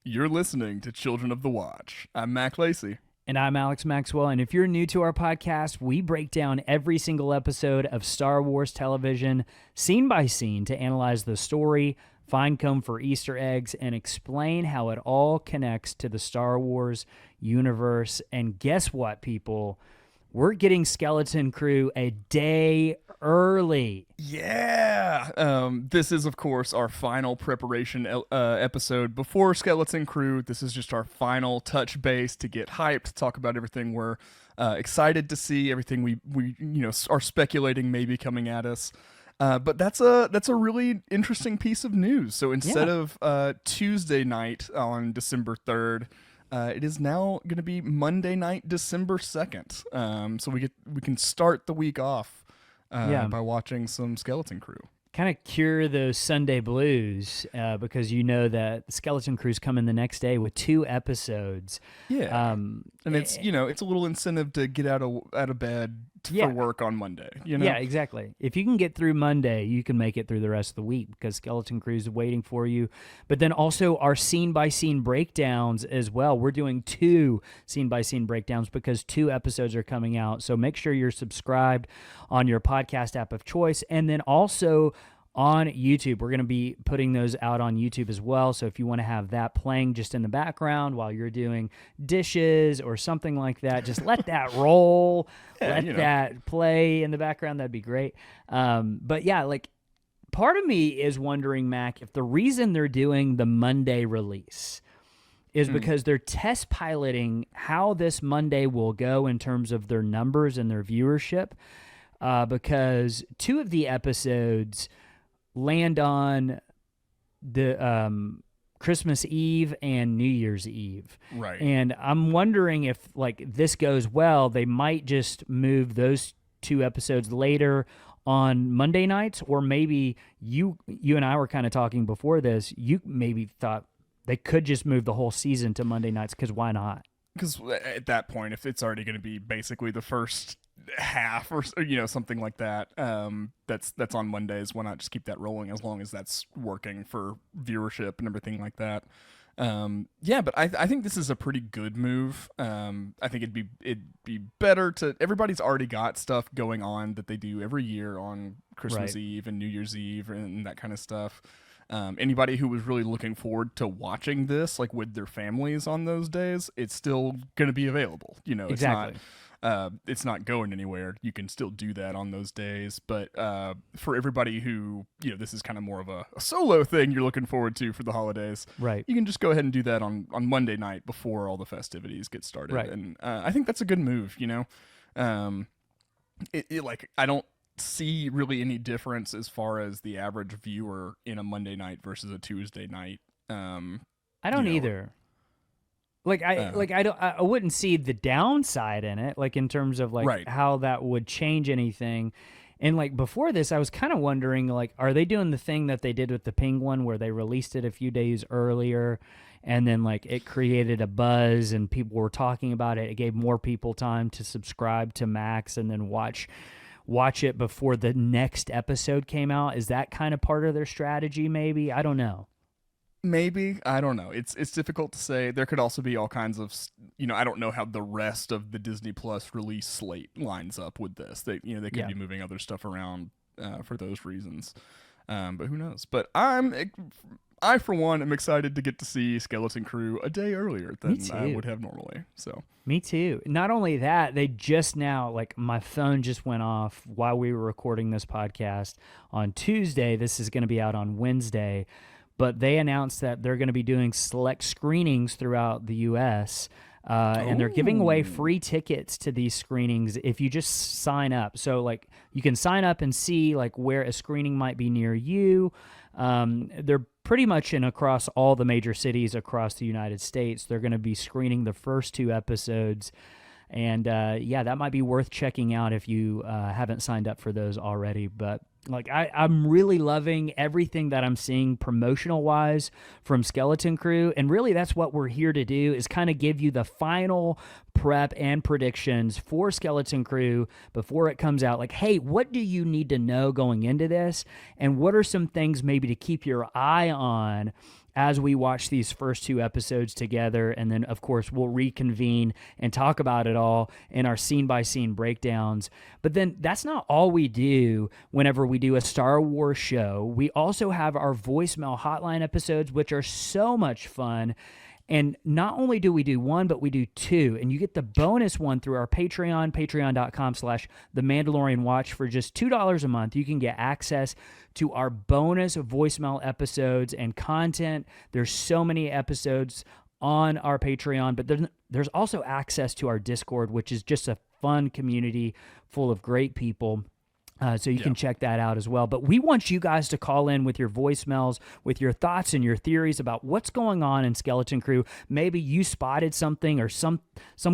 You're listening to Children of the Watch. I'm Mac Lacey. And I'm Alex Maxwell. And if you're new to our podcast, we break down every single episode of Star Wars television, scene by scene, to analyze the story, find comb for Easter eggs, and explain how it all connects to the Star Wars universe. And guess what, people? We're getting Skeleton Crew a day early. Yeah. This is, of course, our final preparation episode before Skeleton Crew. This is just our final touch base to get hyped, talk about everything we're excited to see, everything we are speculating may be coming at us. But that's a really interesting piece of news. So instead of Tuesday night on December 3rd, it is now going to be Monday night, December 2nd. So we can start the week off by watching some Skeleton Crew. Kind of cure those Sunday blues because you know that Skeleton Crew's coming the next day with 2 episodes. Yeah, and it's it's a little incentive to get out of bed for work on Monday. Yeah, exactly. If you can get through Monday, you can make it through the rest of the week because Skeleton Crew's waiting for you. But then also our scene by scene breakdowns as well. We're doing 2 scene by scene breakdowns because 2 episodes are coming out. So make sure you're subscribed on your podcast app of choice, and then also on YouTube. We're going to be putting those out on YouTube as well. So if you want to have that playing just in the background while you're doing dishes or something like that, just let that roll, that play in the background. That'd be great. But yeah, like part of me is wondering, Mac, if the reason they're doing the Monday release is because they're test piloting how this Monday will go in terms of their numbers and their viewership. Because 2 of the episodes land on the Christmas Eve and New Year's Eve. Right. And I'm wondering if like this goes well, they might just move those 2 episodes later on Monday nights, or maybe you and I were kind of talking before this, you maybe thought they could just move the whole season to Monday nights, because why not? Because at that point, if it's already going to be basically the first half or something like that, that's on Mondays, why not just keep that rolling as long as that's working for viewership and everything like that. But I think this is a pretty good move. I think it'd be better to, everybody's already got stuff going on that they do every year on Christmas Eve and New Year's Eve and that kind of stuff. Anybody who was really looking forward to watching this, like with their families on those days, it's still going to be available. Exactly. It's not going anywhere. You can still do that on those days. But for everybody who, this is kind of more of a solo thing you're looking forward to for the holidays, right? You can just go ahead and do that on Monday night before all the festivities get started. Right. And I think that's a good move. I don't see really any difference as far as the average viewer in a Monday night versus a Tuesday night. I don't either. I wouldn't see the downside in it, like in terms of how that would change anything. And like before this, I was kind of wondering, like, are they doing the thing that they did with the Penguin where they released it a few days earlier and then like it created a buzz and people were talking about it. It gave more people time to subscribe to Max and then watch it before the next episode came out. Is that kind of part of their strategy? Maybe. I don't know. Maybe. I don't know. It's difficult to say. There could also be all kinds of, I don't know how the rest of the Disney Plus release slate lines up with this. They could be moving other stuff around for those reasons. But who knows? But I for one am excited to get to see Skeleton Crew a day earlier than I would have normally. So me too. Not only that, they just now, like, my phone just went off while we were recording this podcast on Tuesday. This is going to be out on Wednesday. But they announced that they're going to be doing select screenings throughout the U.S., and they're giving away free tickets to these screenings if you just sign up. So, like, you can sign up and see, like, where a screening might be near you. They're pretty much across all the major cities across the United States. They're going to be screening the first 2 episodes. And, that might be worth checking out if you haven't signed up for those already. But like I'm really loving everything that I'm seeing promotional wise from Skeleton Crew, and really that's what we're here to do, is kind of give you the final prep and predictions for Skeleton Crew before it comes out. Like, hey, what do you need to know going into this, and what are some things maybe to keep your eye on as we watch these first 2 episodes together. And then, of course, we'll reconvene and talk about it all in our scene-by-scene breakdowns. But then that's not all we do whenever we do a Star Wars show. We also have our voicemail hotline episodes, which are so much fun. And not only do we do 1, but we do 2. And you get the bonus one through our Patreon, patreon.com/The Mandalorian Watch. For just $2 a month, you can get access to our bonus voicemail episodes and content. There's so many episodes on our Patreon, but there's also access to our Discord, which is just a fun community full of great people. So you can check that out as well. But we want you guys to call in with your voicemails, with your thoughts and your theories about what's going on in Skeleton Crew. Maybe you spotted something or some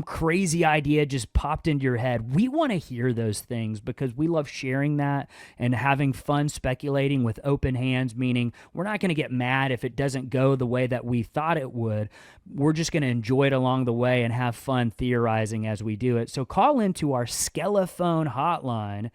crazy idea just popped into your head. We want to hear those things because we love sharing that and having fun speculating with open hands, meaning we're not going to get mad if it doesn't go the way that we thought it would. We're just going to enjoy it along the way and have fun theorizing as we do it. So call into our Skelephone hotline,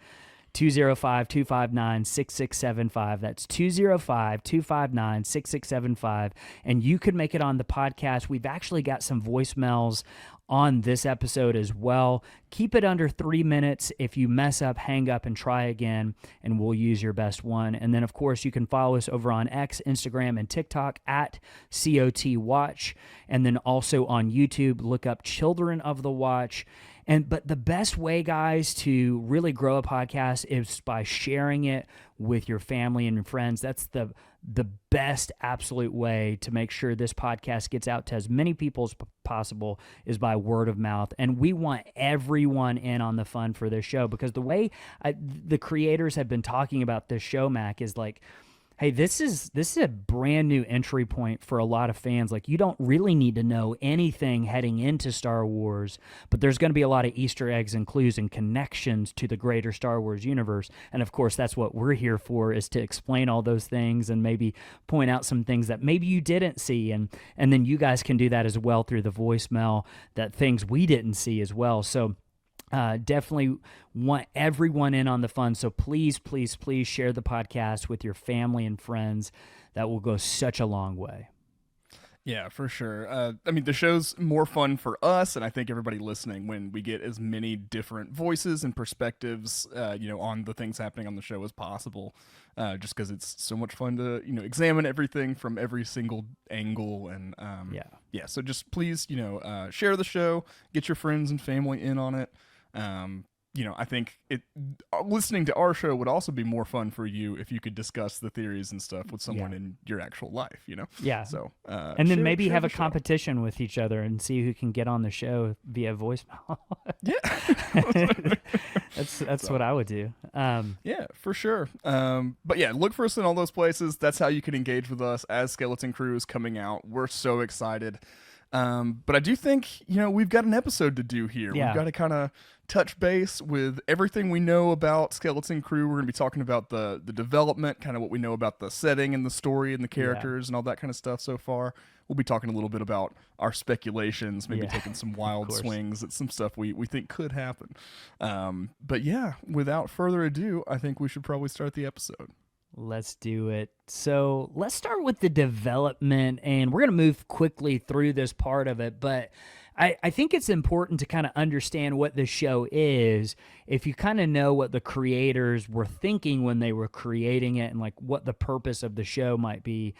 205-259-6675. That's 205-259-6675. And you could make it on the podcast. We've actually got some voicemails on this episode as well. Keep it under 3 minutes. If you mess up, hang up and try again, and we'll use your best one. And then, of course, you can follow us over on X, Instagram, and TikTok at COT Watch. And then also on YouTube, look up Children of the Watch. But the best way, guys, to really grow a podcast is by sharing it with your family and your friends. That's the best absolute way to make sure this podcast gets out to as many people as possible is by word of mouth. And we want everyone in on the fun for this show, because the way the creators have been talking about this show, Mac, is like, hey, this is a brand new entry point for a lot of fans. Like, you don't really need to know anything heading into Star Wars, but there's going to be a lot of Easter eggs and clues and connections to the greater Star Wars universe. And of course, that's what we're here for, is to explain all those things and maybe point out some things that maybe you didn't see. And then you guys can do that as well through the voicemail, that things we didn't see as well. So definitely want everyone in on the fun. So please, please, please share the podcast with your family and friends. That will go such a long way. Yeah, for sure. I mean, the show's more fun for us, and I think everybody listening, when we get as many different voices and perspectives, on the things happening on the show as possible. Just because it's so much fun to, examine everything from every single angle. And so just please, share the show, get your friends and family in on it. I think listening to our show would also be more fun for you if you could discuss the theories and stuff with someone in your actual life, Yeah. So, and then maybe have a competition with each other and see who can get on the show via voicemail. Yeah. That's what I would do. Yeah, for sure. But yeah, look for us in all those places. That's how you can engage with us as Skeleton Crew is coming out. We're so excited. But I do think, we've got an episode to do here. Yeah. We've got to kind of touch base with everything we know about Skeleton Crew. We're going to be talking about the development, kind of what we know about the setting and the story and the characters and all that kind of stuff so far. We'll be talking a little bit about our speculations, maybe taking some wild swings at some stuff we think could happen. But yeah, without further ado, I think we should probably start the episode. Let's do it. So let's start with the development, and we're going to move quickly through this part of it, but I think it's important to kind of understand what the show is if you kind of know what the creators were thinking when they were creating it and like what the purpose of the show might be.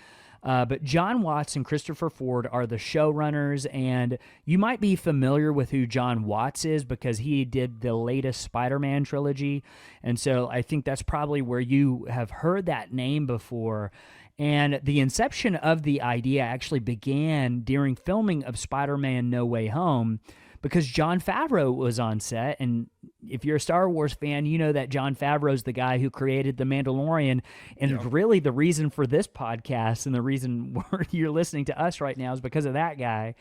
But John Watts and Christopher Ford are the showrunners, and you might be familiar with who John Watts is because he did the latest Spider-Man trilogy, and so I think that's probably where you have heard that name before. And the inception of the idea actually began during filming of Spider-Man No Way Home, because Jon Favreau was on set. And if you're a Star Wars fan, you know that Jon Favreau's the guy who created The Mandalorian. And really the reason for this podcast and the reason you're listening to us right now is because of that guy.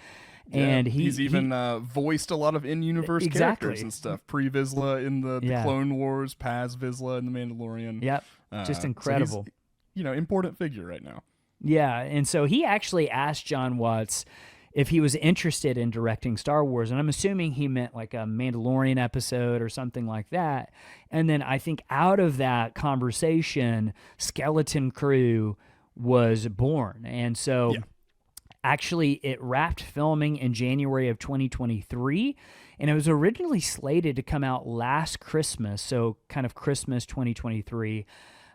Yeah, and he's even voiced a lot of in-universe characters and stuff. Pre-Vizsla in the Clone Wars, Paz Vizsla in The Mandalorian. Yep, just incredible. So important figure right now. Yeah, and so he actually asked John Watts if he was interested in directing Star Wars, and I'm assuming he meant like a Mandalorian episode or something like that. And then I think out of that conversation, Skeleton Crew was born. And so Yeah. actually, it wrapped filming in January of 2023, and it was originally slated to come out last Christmas, so kind of Christmas 2023,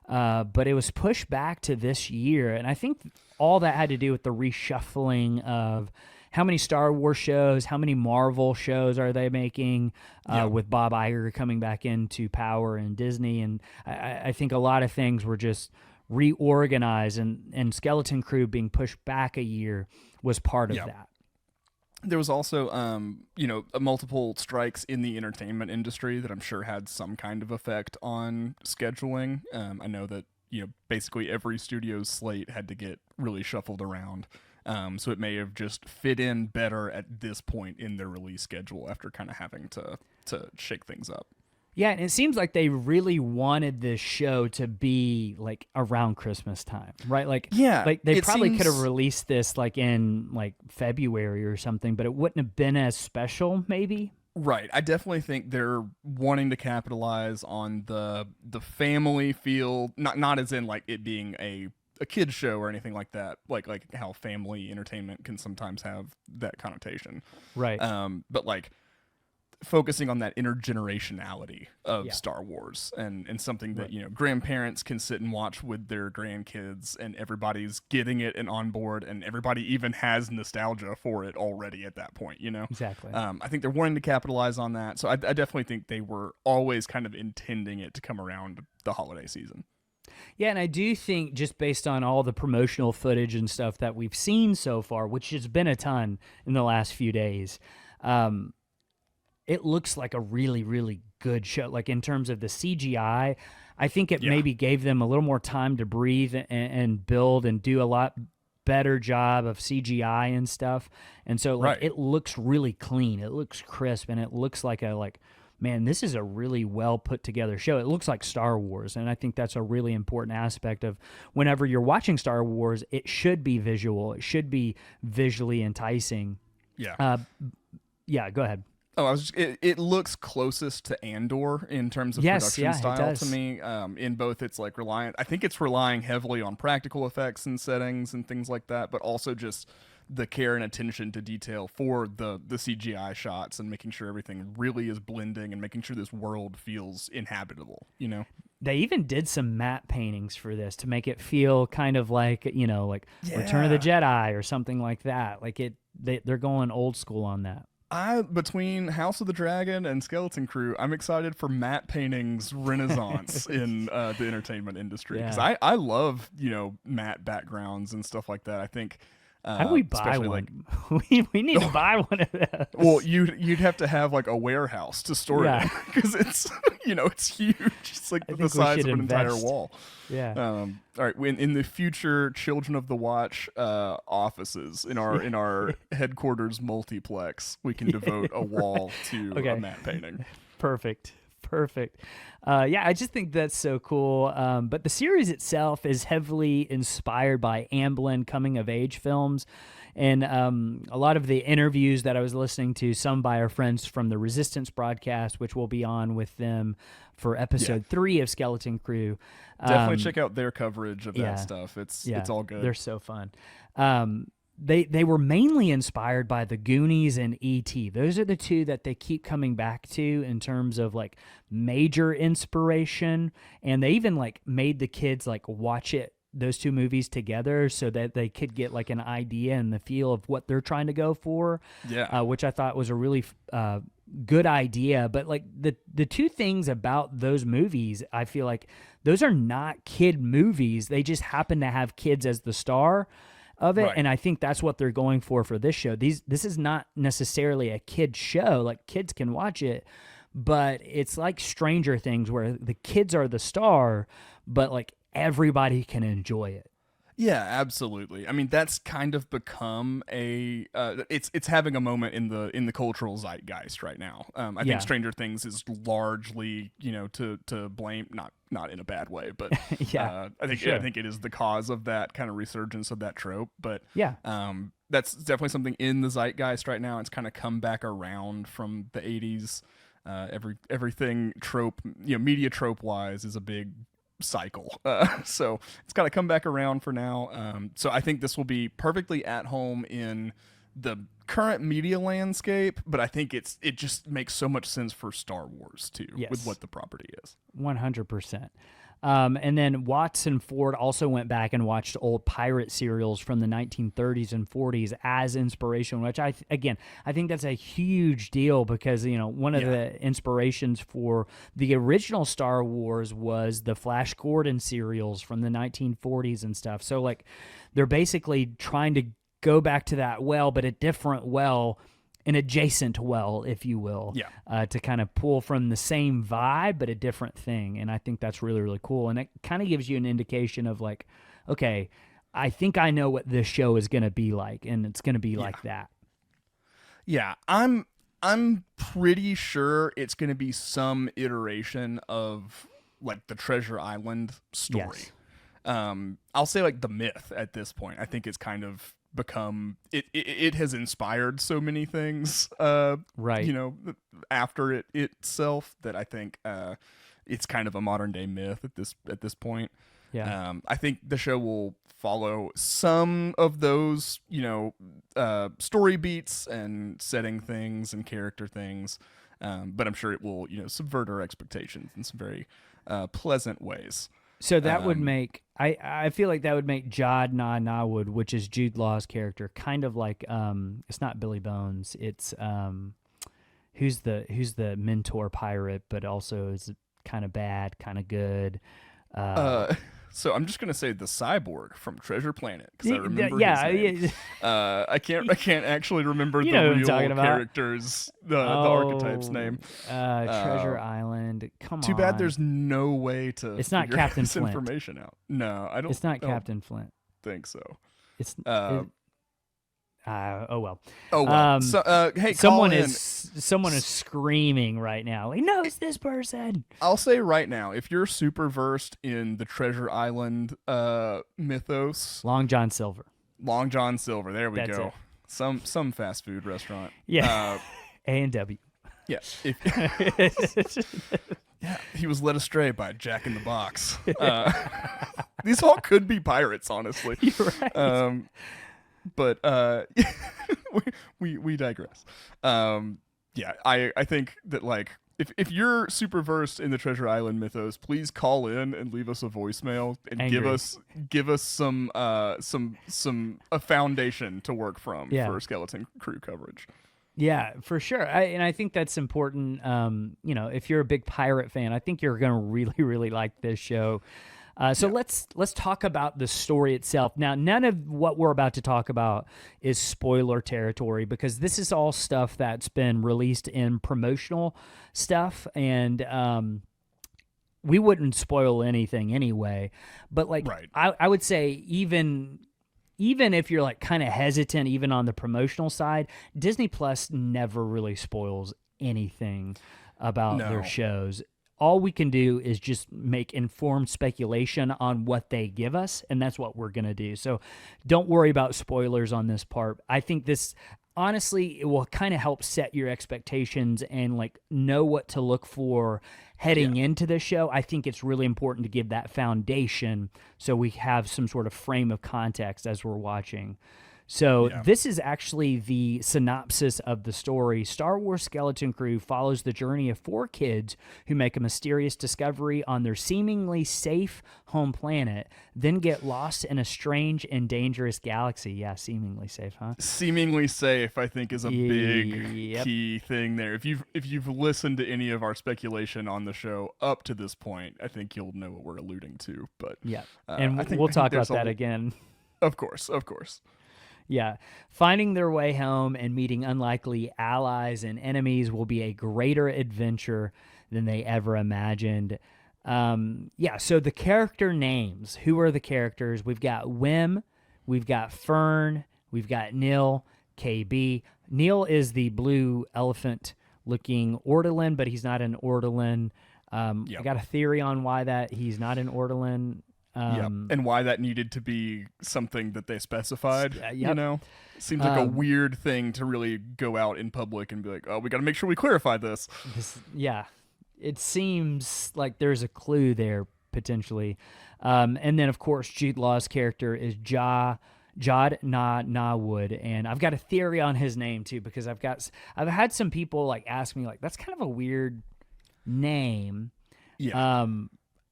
but it was pushed back to this year. And I think all that had to do with the reshuffling of how many Star Wars shows, how many Marvel shows are they making, with Bob Iger coming back into power in Disney. And I think a lot of things were just reorganized, and Skeleton Crew being pushed back a year was part of that. There was also, multiple strikes in the entertainment industry that I'm sure had some kind of effect on scheduling. I know that, basically every studio's slate had to get really shuffled around. So it may have just fit in better at this point in their release schedule after kind of having to shake things up. Yeah, and it seems like they really wanted this show to be like around Christmas time, right? Like, like they probably could have released this like in like February or something, but it wouldn't have been as special, maybe. Right. I definitely think they're wanting to capitalize on the family feel, not as in like it being a kid's show or anything like that, like how family entertainment can sometimes have that connotation. Right. But like focusing on that intergenerationality of Star Wars and something that, grandparents can sit and watch with their grandkids, and everybody's getting it and on board, and everybody even has nostalgia for it already at that point, Exactly. I think they're wanting to capitalize on that. So I definitely think they were always kind of intending it to come around the holiday season. Yeah, and I do think just based on all the promotional footage and stuff that we've seen so far, which has been a ton in the last few days, it looks like a really, really good show. Like in terms of the CGI, I think it maybe gave them a little more time to breathe and build and do a lot better job of CGI and stuff. And so like it looks really clean. It looks crisp, and it looks like man, this is a really well put together show. It looks like Star Wars, and I think that's a really important aspect of whenever you're watching Star Wars, it should be visual. It should be visually enticing. Yeah. Yeah, go ahead. Oh, it looks closest to Andor in terms of production style to me. In both, it's like I think it's relying heavily on practical effects and settings and things like that, but also just the care and attention to detail for the CGI shots and making sure everything really is blending and making sure this world feels inhabitable, They even did some matte paintings for this to make it feel kind of like, Return of the Jedi or something like that. Like they're going old school on that. Between House of the Dragon and Skeleton Crew, I'm excited for matte paintings renaissance in the entertainment industry, because I love matte backgrounds and stuff like that. I think how do we buy one? We need to buy one of those. Well, you'd have to have like a warehouse to store it in, because it's it's huge. It's like the size of an entire wall. Yeah. All right. In the future Children of the Watch offices in our headquarters multiplex, we can devote a wall to a matte painting. Perfect. Yeah, I just think that's so cool. But the series itself is heavily inspired by Amblin coming-of-age films. And a lot of the interviews that I was listening to, some by our friends from the Resistance broadcast, which will be on with them for episode 3 of Skeleton Crew. Definitely check out their coverage of that stuff. It's all good. They're so fun. They were mainly inspired by the Goonies and E.T. Those are the two that they keep coming back to in terms of like major inspiration. And they even like made the kids like watch those two movies together so that they could get like an idea and the feel of what they're trying to go for. Yeah. Which I thought was a really good idea. But like the two things about those movies, I feel like those are not kid movies. They just happen to have kids as the star of it, and I think that's what they're going for this show. This is not necessarily a kid show. Like kids can watch it, but it's like Stranger Things where the kids are the star, but like everybody can enjoy it. Yeah, absolutely. I mean, that's kind of become it's having a moment in the cultural zeitgeist right now. I think Stranger Things is largely, to blame, not in a bad way, but I think it is the cause of that kind of resurgence of that trope. But that's definitely something in the zeitgeist right now. It's kind of come back around from the 80s. Everything trope, media trope wise is a big cycle. So it's got to come back around for now. So I think this will be perfectly at home in the current media landscape, but I think it just makes so much sense for Star Wars too, with what the property is. 100%. And then Watson Ford also went back and watched old pirate serials from the 1930s and 40s as inspiration, which I think that's a huge deal because, one of the inspirations for the original Star Wars was the Flash Gordon serials from the 1940s and stuff. So like they're basically trying to go back to that well, but a different well, an adjacent well, if you will, to kind of pull from the same vibe, but a different thing. And I think that's really, really cool. And it kind of gives you an indication of like, okay, I think I know what this show is going to be like, and it's going to be like that. Yeah, I'm pretty sure it's going to be some iteration of like the Treasure Island story. Yes. I'll say like the myth at this point. I think it's kind of become it has inspired so many things after it itself that I think it's kind of a modern day myth at this point. I think the show will follow some of those story beats and setting things and character things, but I'm sure it will subvert our expectations in some very pleasant ways. So that would make I feel like that would make Jude Nawood, which is Jude Law's character, kind of like it's not Billy Bones. It's who's the mentor pirate, but also is kind of bad, kind of good. So I'm just gonna say the cyborg from Treasure Planet because I remember his name. I can't actually remember the real character's the archetype's name. Treasure Island. Come on. Too bad there's no way to. It's not Captain this Flint. Information out. No, I don't. It's not Captain Flint. Think so. It's. Oh well. Hey, someone is screaming right now. Like, no, it's this person. I'll say right now, if you're super versed in the Treasure Island mythos, Long John Silver. There we That's go. It. Some fast food restaurant. Yeah. A&W. Yeah. Yeah. He was led astray by Jack in the Box. These all could be pirates, honestly. You're right. But we digress. I think that like if you're super versed in the Treasure Island mythos, please call in and leave us a voicemail and give us some a foundation to work from for Skeleton Crew coverage. Yeah, for sure. I think that's important. If you're a big pirate fan, I think you're going to really, really like this show. Let's talk about the story itself. Now, none of what we're about to talk about is spoiler territory because this is all stuff that's been released in promotional stuff, and we wouldn't spoil anything anyway. But I would say even if you're like kind of hesitant, even on the promotional side, Disney Plus never really spoils anything about their shows. All we can do is just make informed speculation on what they give us, and that's what we're going to do. So don't worry about spoilers on this part. I think this, honestly, it will kind of help set your expectations and like know what to look for heading into the show. I think it's really important to give that foundation so we have some sort of frame of context as we're watching. So this is actually the synopsis of the story. Star Wars Skeleton Crew follows the journey of 4 kids who make a mysterious discovery on their seemingly safe home planet, then get lost in a strange and dangerous galaxy. Yeah, seemingly safe, huh? Seemingly safe, I think, is a big key thing there. If you've listened to any of our speculation on the show up to this point, I think you'll know what we're alluding to. But and we'll talk about that again. Of course. Yeah. Finding their way home and meeting unlikely allies and enemies will be a greater adventure than they ever imagined. So the character names. Who are the characters? We've got Wim, we've got Fern, we've got Neel, KB. Neel is the blue elephant-looking Ortolan, but he's not an Ortolan. I got a theory on why that he's not an Ortolan. And why that needed to be something that they specified, Seems like a weird thing to really go out in public and be like, oh, we got to make sure we clarify this. It seems like there's a clue there, potentially. And then, of course, Jude Law's character is Nawood, and I've got a theory on his name too, because I've had some people like ask me like, that's kind of a weird name. Yeah.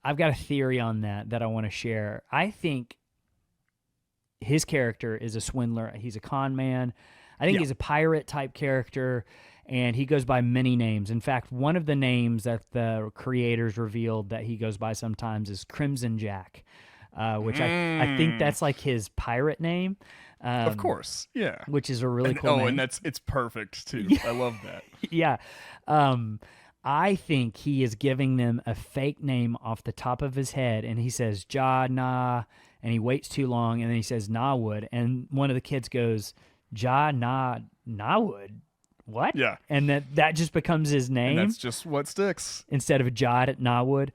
I've got a theory on that I want to share. I think his character is a swindler. He's a con man. I think he's a pirate type character, and he goes by many names. In fact, one of the names that the creators revealed that he goes by sometimes is Crimson Jack. Which I think that's like his pirate name. Of course, yeah. Which is a really cool name. And it's perfect too. I love that. Yeah. I think he is giving them a fake name off the top of his head, and he says Na, and he waits too long, and then he says Nawood, and one of the kids goes Nawood. What? Yeah. And that just becomes his name. And that's just what sticks. Instead of Nawood.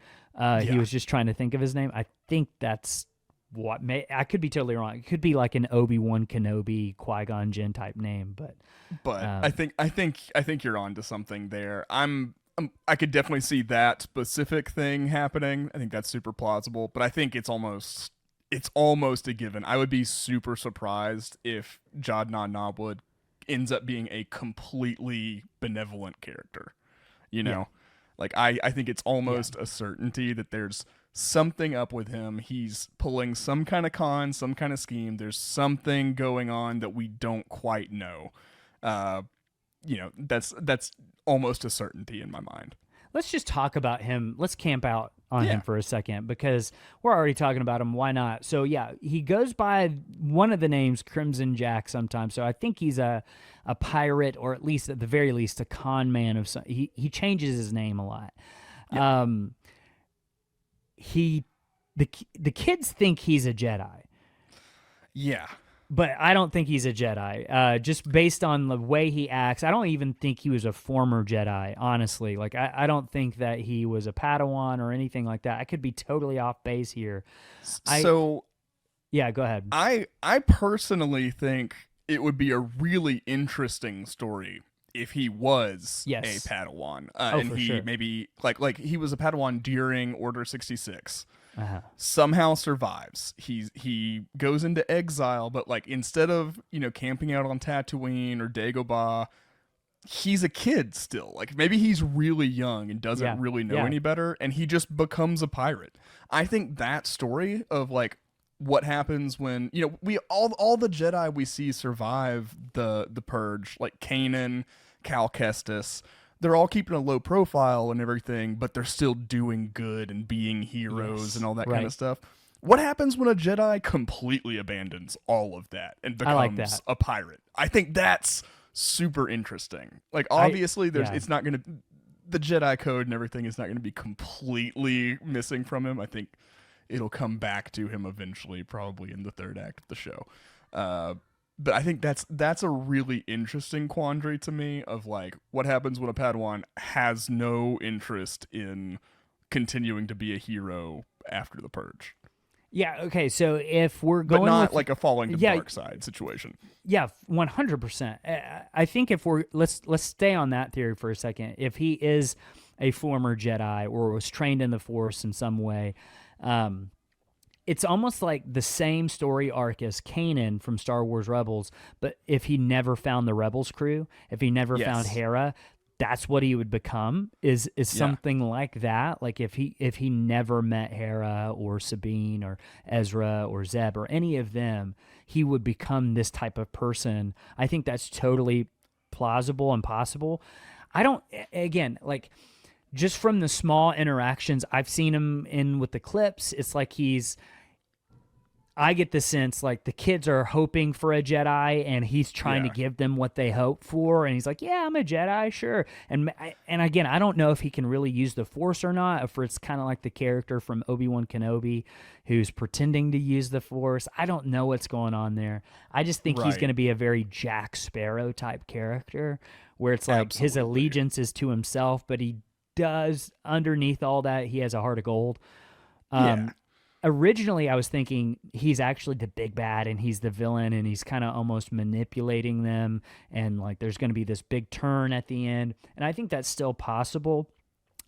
He was just trying to think of his name. I think that's what I could be totally wrong. It could be like an Obi-Wan Kenobi, Qui-Gon Jinn type name, but I think you're onto something there. I could definitely see that specific thing happening. I think that's super plausible, but I think it's almost a given. I would be super surprised if Jadna Nabwood ends up being a completely benevolent character. You know? Yeah. Like, I think it's almost a certainty that there's something up with him. He's pulling some kind of con, some kind of scheme. There's something going on that we don't quite know. That's almost a certainty in my mind. Let's just talk about him. Let's camp out on him for a second, because we're already talking about him. Why not? So, he goes by one of the names Crimson Jack sometimes. So I think he's a pirate, or at least, at the very least, a con man of some. He changes his name a lot. Yeah. The kids think he's a Jedi. Yeah. But I don't think he's a Jedi. Just based on the way he acts, I don't even think he was a former Jedi, honestly. Like, I don't think that he was a Padawan or anything like that. I could be totally off base here. Go ahead. I personally think it would be a really interesting story if he was a Padawan. And he maybe, like he was a Padawan during Order 66. Somehow survives. He goes into exile, but like, instead of camping out on Tatooine or Dagobah, he's a kid still. Like, maybe he's really young and doesn't really know any better, and he just becomes a pirate. I think that story of like what happens when we all the Jedi we see survive the purge, like Kanan, Cal Kestis. They're all keeping a low profile and everything, but they're still doing good and being heroes and all that kind of stuff. What happens when a Jedi completely abandons all of that and becomes a pirate? I think that's super interesting. Like, obviously, it's not going to, the Jedi code and everything is not going to be completely missing from him. I think it'll come back to him eventually, probably in the third act of the show. But I think that's a really interesting quandary to me, of like, what happens when a Padawan has no interest in continuing to be a hero after the purge. Yeah, okay, so if we're going, but not like a falling to the dark side situation. Yeah, 100%. I think if let's stay on that theory for a second. If he is a former Jedi or was trained in the Force in some way, it's almost like the same story arc as Kanan from Star Wars Rebels, but if he never found the Rebels crew, if he never found Hera, that's what he would become, is something like that. Like, if he never met Hera or Sabine or Ezra or Zeb or any of them, he would become this type of person. I think that's totally plausible and possible. Just from the small interactions I've seen him in with the clips, it's like I get the sense like the kids are hoping for a Jedi, and he's trying to give them what they hope for. And he's like, yeah, I'm a Jedi, sure. And again, I don't know if he can really use the Force or not, if it's kind of like the character from Obi-Wan Kenobi who's pretending to use the Force. I don't know what's going on there. I just think he's going to be a very Jack Sparrow type character, where it's like his allegiance is to himself, but he does, underneath all that, he has a heart of gold. Originally, I was thinking he's actually the big bad and he's the villain, and he's kind of almost manipulating them, and like there's going to be this big turn at the end, and I think that's still possible.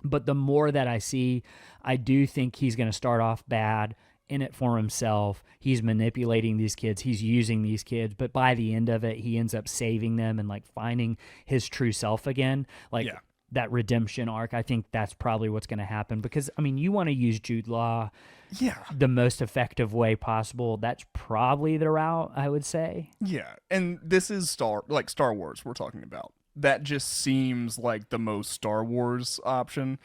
But the more that I see, I do think he's going to start off bad, in it for himself. He's manipulating these kids. He's using these kids. But by the end of it, he ends up saving them and like finding his true self again. Like that redemption arc. I think that's probably what's going to happen because, I mean, you want to use Jude Law the most effective way possible. That's probably the route, I would say. Yeah. And this is Star Wars we're talking about. That just seems like the most Star Wars option.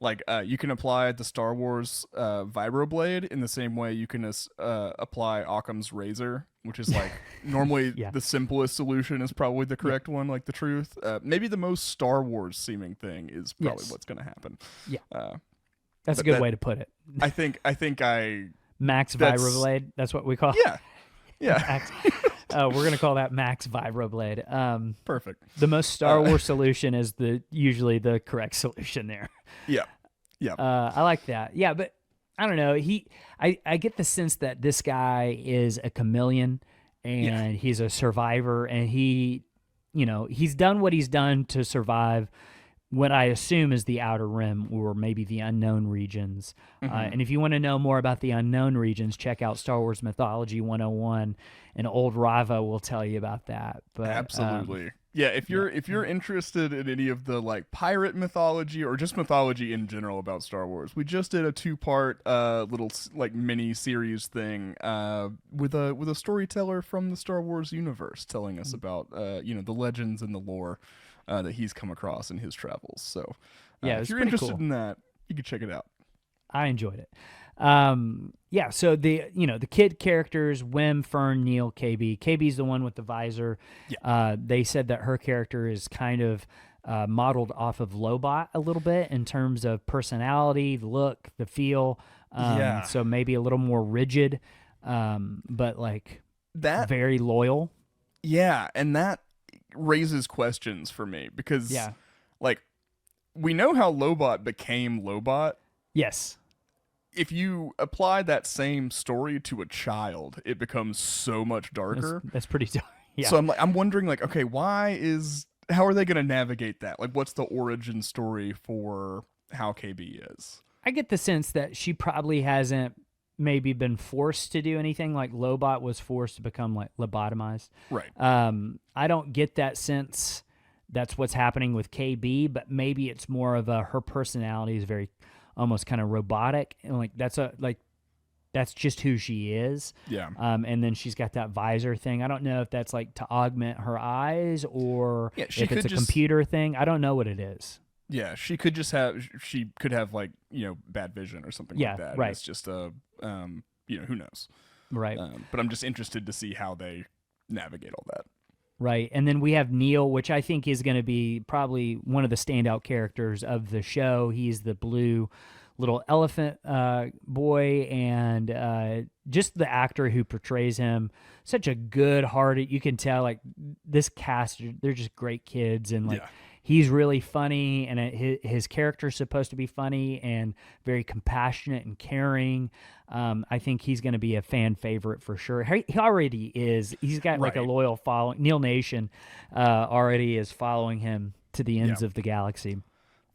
Like, you can apply the Star Wars vibroblade in the same way you can apply Occam's razor, which is like normally the simplest solution is probably the correct one, like the truth. Maybe the most Star Wars seeming thing is probably what's going to happen. Yeah, that's a good way to put it. I think Max vibroblade. That's what we call. Yeah. Max. We're gonna call that Max vibroblade. Perfect. The most Star Wars solution is usually the correct solution there. Yeah. I like that. Yeah, but I don't know. I get the sense that this guy is a chameleon and he's a survivor, and he's done what he's done to survive what I assume is the Outer Rim or maybe the unknown regions. And if you want to know more about the unknown regions, check out Star Wars Mythology 101, and old Rava will tell you about that. But absolutely. If you're interested in any of the like pirate mythology or just mythology in general about Star Wars, we just did a 2-part little like mini series thing with a storyteller from the Star Wars universe telling us about the legends and the lore that he's come across in his travels. So if you're interested in that, you can check it out. I enjoyed it. So the kid characters, Wim, Fern, Neel, KB. KB's the one with the visor. They said that her character is kind of modeled off of Lobot a little bit in terms of personality, the look, the feel. So maybe a little more rigid, but like that very loyal. Yeah, and that raises questions for me because like we know how Lobot became Lobot. Yes. If you apply that same story to a child, it becomes so much darker. That's pretty dark. Yeah. So I'm wondering like, okay, how are they going to navigate that? Like, what's the origin story for how KB is? I get the sense that she probably hasn't maybe been forced to do anything like Lobot was forced to become like lobotomized. Right. I don't get that sense that's what's happening with KB, but maybe it's more of her personality is very almost kind of robotic, and like that's just who she is. Yeah. And then she's got that visor thing. I don't know if that's like to augment her eyes or if it's a computer thing. I don't know what it is. Yeah, she could have like, bad vision or something like that. Right. It's just who knows. Right. But I'm just interested to see how they navigate all that. Right. And then we have Neel, which I think is going to be probably one of the standout characters of the show. He's the blue little elephant boy, and just the actor who portrays him, such a good-hearted, you can tell, like, this cast, they're just great kids, and, like, he's really funny, and his character's supposed to be funny and very compassionate and caring. I think he's going to be a fan favorite for sure. He already is. He's got like a loyal following. Neel Nation already is following him to the ends of the galaxy.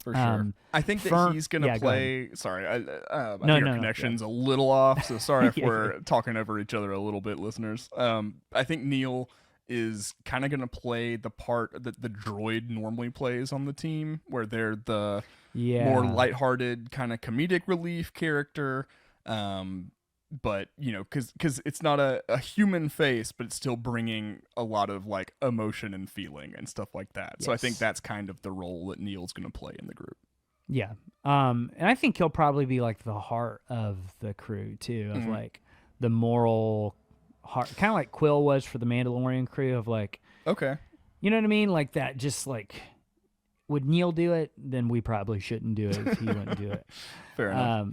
For sure. I think that he's going to play... Sorry, my connection's a little off, so sorry if we're talking over each other a little bit, listeners. I think Neel is kind of going to play the part that the droid normally plays on the team, where they're the more lighthearted kind of comedic relief character. But because it's not a human face, but it's still bringing a lot of like emotion and feeling and stuff like that. So I think that's kind of the role that Neel's going to play in the group. Yeah. And I think he'll probably be like the heart of the crew too, of like the moral heart, kind of like Quill was for the Mandalorian crew, of like, okay, you know what I mean? Like that, just like, would Neel do it? Then we probably shouldn't do it if he wouldn't do it. Fair enough.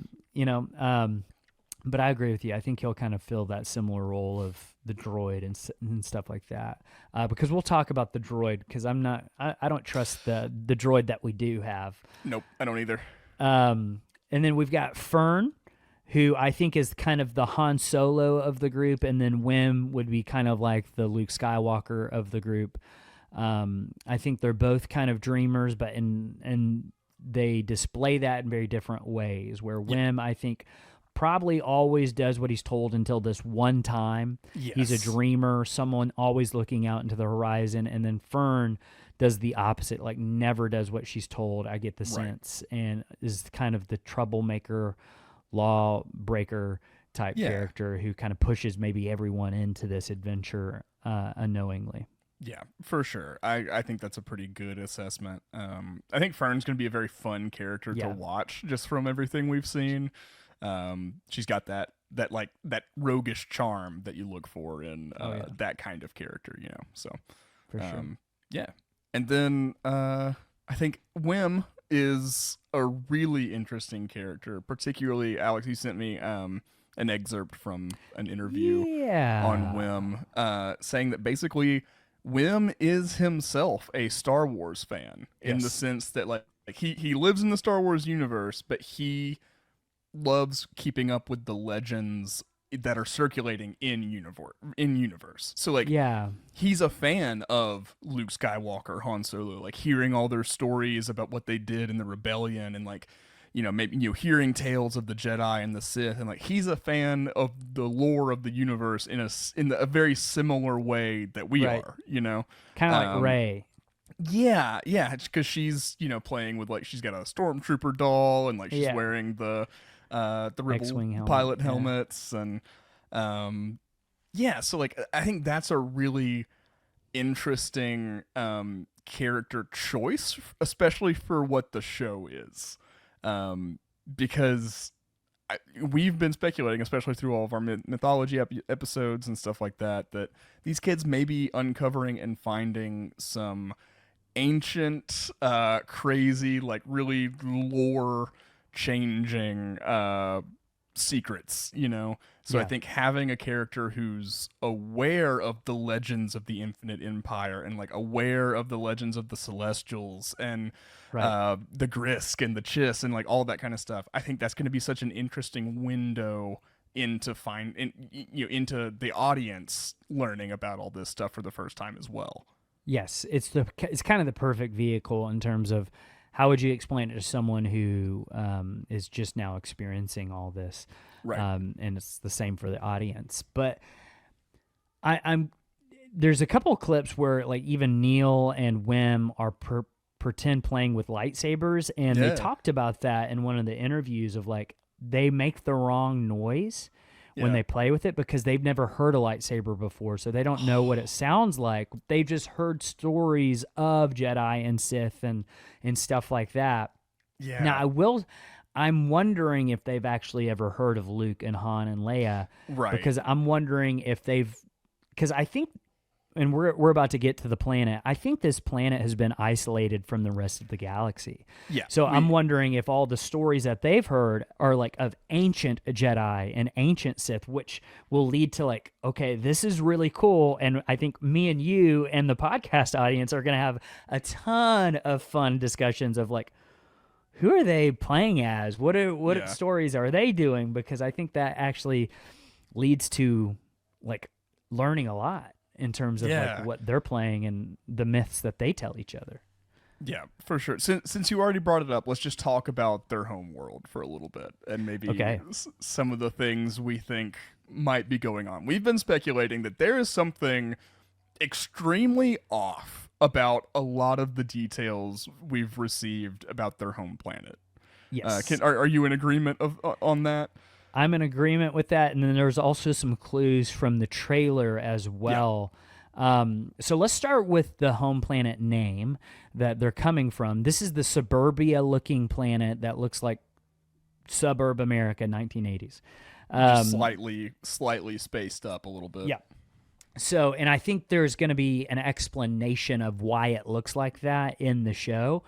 But I agree with you. I think he'll kind of fill that similar role of the droid and stuff like that. Because we'll talk about the droid, because I don't trust the droid that we do have. Nope, I don't either. And then we've got Fern, who I think is kind of the Han Solo of the group, and then Wim would be kind of like the Luke Skywalker of the group. I think they're both kind of dreamers, but in they display that in very different ways. Where Wim, I think, probably always does what he's told until this one time. Yes. He's a dreamer, someone always looking out into the horizon, and then Fern does the opposite, like never does what she's told, I get the sense, and is kind of the troublemaker, lawbreaker type character who kind of pushes maybe everyone into this adventure unknowingly. Yeah, for sure. I think that's a pretty good assessment. I think Fern's going to be a very fun character to watch just from everything we've seen. She's got that roguish charm that you look for in that kind of character, you know. So, for sure. Yeah. And then I think Wim is a really interesting character. Particularly, Alex, you sent me an excerpt from an interview on Wim, saying that basically Wim is himself a Star Wars fan in the sense that like he lives in the Star Wars universe, but he loves keeping up with the legends that are circulating in universe. So like he's a fan of Luke Skywalker, Han Solo, like hearing all their stories about what they did in the rebellion, and like, you know, maybe, you know, hearing tales of the Jedi and the Sith, and like he's a fan of the lore of the universe in a very similar way that we are, you know, kind of like Rey. Yeah, because she's, you know, playing with, like, she's got a stormtrooper doll, and like she's wearing the Rebel X-wing pilot helmets, and so like I think that's a really interesting character choice, especially for what the show is, because we've been speculating, especially through all of our mythology episodes and stuff like that, that these kids may be uncovering and finding some ancient, crazy, like really lore changing secrets, you know. So I think having a character who's aware of the legends of the Infinite Empire, and like aware of the legends of the Celestials, and the Grisk and the Chiss, and like all that kind of stuff, I think that's going to be such an interesting window into into the audience learning about all this stuff for the first time as well. Yes, it's kind of the perfect vehicle in terms of how would you explain it to someone who is just now experiencing all this, and it's the same for the audience. But there's a couple of clips where like even Neel and Wim are pretend playing with lightsabers, and they talked about that in one of the interviews of like they make the wrong noise when they play with it because they've never heard a lightsaber before, so they don't know what it sounds like. They've just heard stories of Jedi and Sith and stuff like that. Yeah. Now I'm wondering if they've actually ever heard of Luke and Han and Leia, because I'm wondering if because I think, and we're about to get to the planet, I think this planet has been isolated from the rest of the galaxy. Yeah. So I'm wondering if all the stories that they've heard are like of ancient Jedi and ancient Sith, which will lead to like, okay, this is really cool. And I think me and you and the podcast audience are going to have a ton of fun discussions of like, who are they playing as? What stories are they doing? Because I think that actually leads to like learning a lot in terms of like what they're playing and the myths that they tell each other. Yeah, for sure. Since you already brought it up, let's just talk about their home world for a little bit, and maybe some of the things we think might be going on. We've been speculating that there is something extremely off about a lot of the details we've received about their home planet. Yes. Are you in agreement on that? I'm in agreement with that, and then there's also some clues from the trailer as well. Yeah. So let's start with the home planet name that they're coming from. This is the suburbia-looking planet that looks like suburb America, 1980s. Just slightly spaced up a little bit. Yeah. So, and I think there's going to be an explanation of why it looks like that in the show.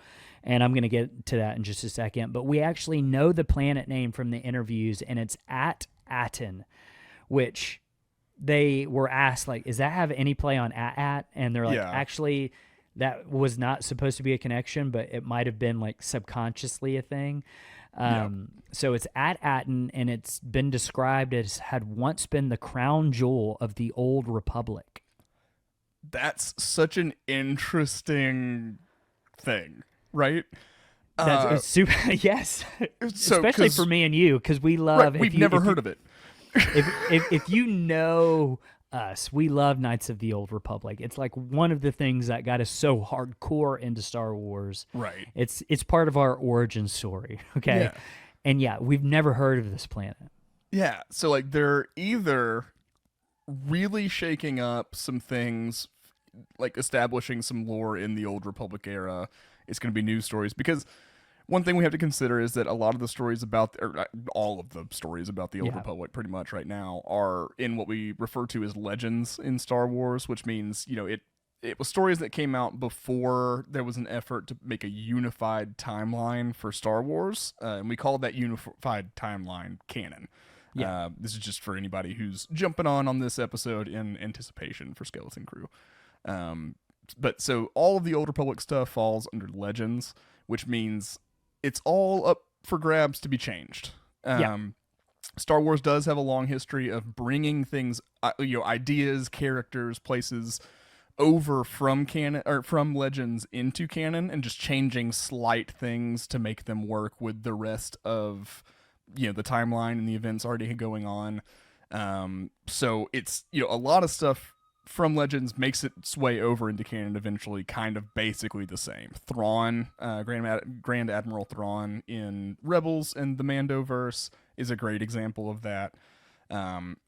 And I'm going to get to that in just a second. But we actually know the planet name from the interviews, and it's At-Attin, which they were asked, like, does that have any play on At-At? And they're like, actually, that was not supposed to be a connection, but it might have been, like, subconsciously a thing. So it's At-Attin, and it's been described as had once been the crown jewel of the old Republic. That's such an interesting thing. Right? That's super. Yes, So, especially for me and you, because we love. right, we've never heard of it. If you know us, we love Knights of the Old Republic. It's like one of the things that got us so hardcore into Star Wars. Right. It's part of our origin story. Okay. Yeah. And yeah, we've never heard of this planet. Yeah. So like they're either really shaking up some things, like establishing some lore in the Old Republic era. It's going to be news stories because one thing we have to consider is that a lot of the stories about, or all of the stories about the Old Republic pretty much right now are in what we refer to as legends in Star Wars, which means, it was stories that came out before there was an effort to make a unified timeline for Star Wars, and we call that unified timeline canon. Yeah. This is just for anybody who's jumping on this episode in anticipation for Skeleton Crew. But so all of the Old Republic stuff falls under legends, which means it's all up for grabs to be changed. Star Wars does have a long history of bringing things, ideas, characters, places over from canon or from legends into canon, and just changing slight things to make them work with the rest of the timeline and the events already going on. So it's a lot of stuff from Legends makes its way over into canon eventually, kind of basically the same. Thrawn, Grand Admiral Thrawn in Rebels and the Mandoverse is a great example of that.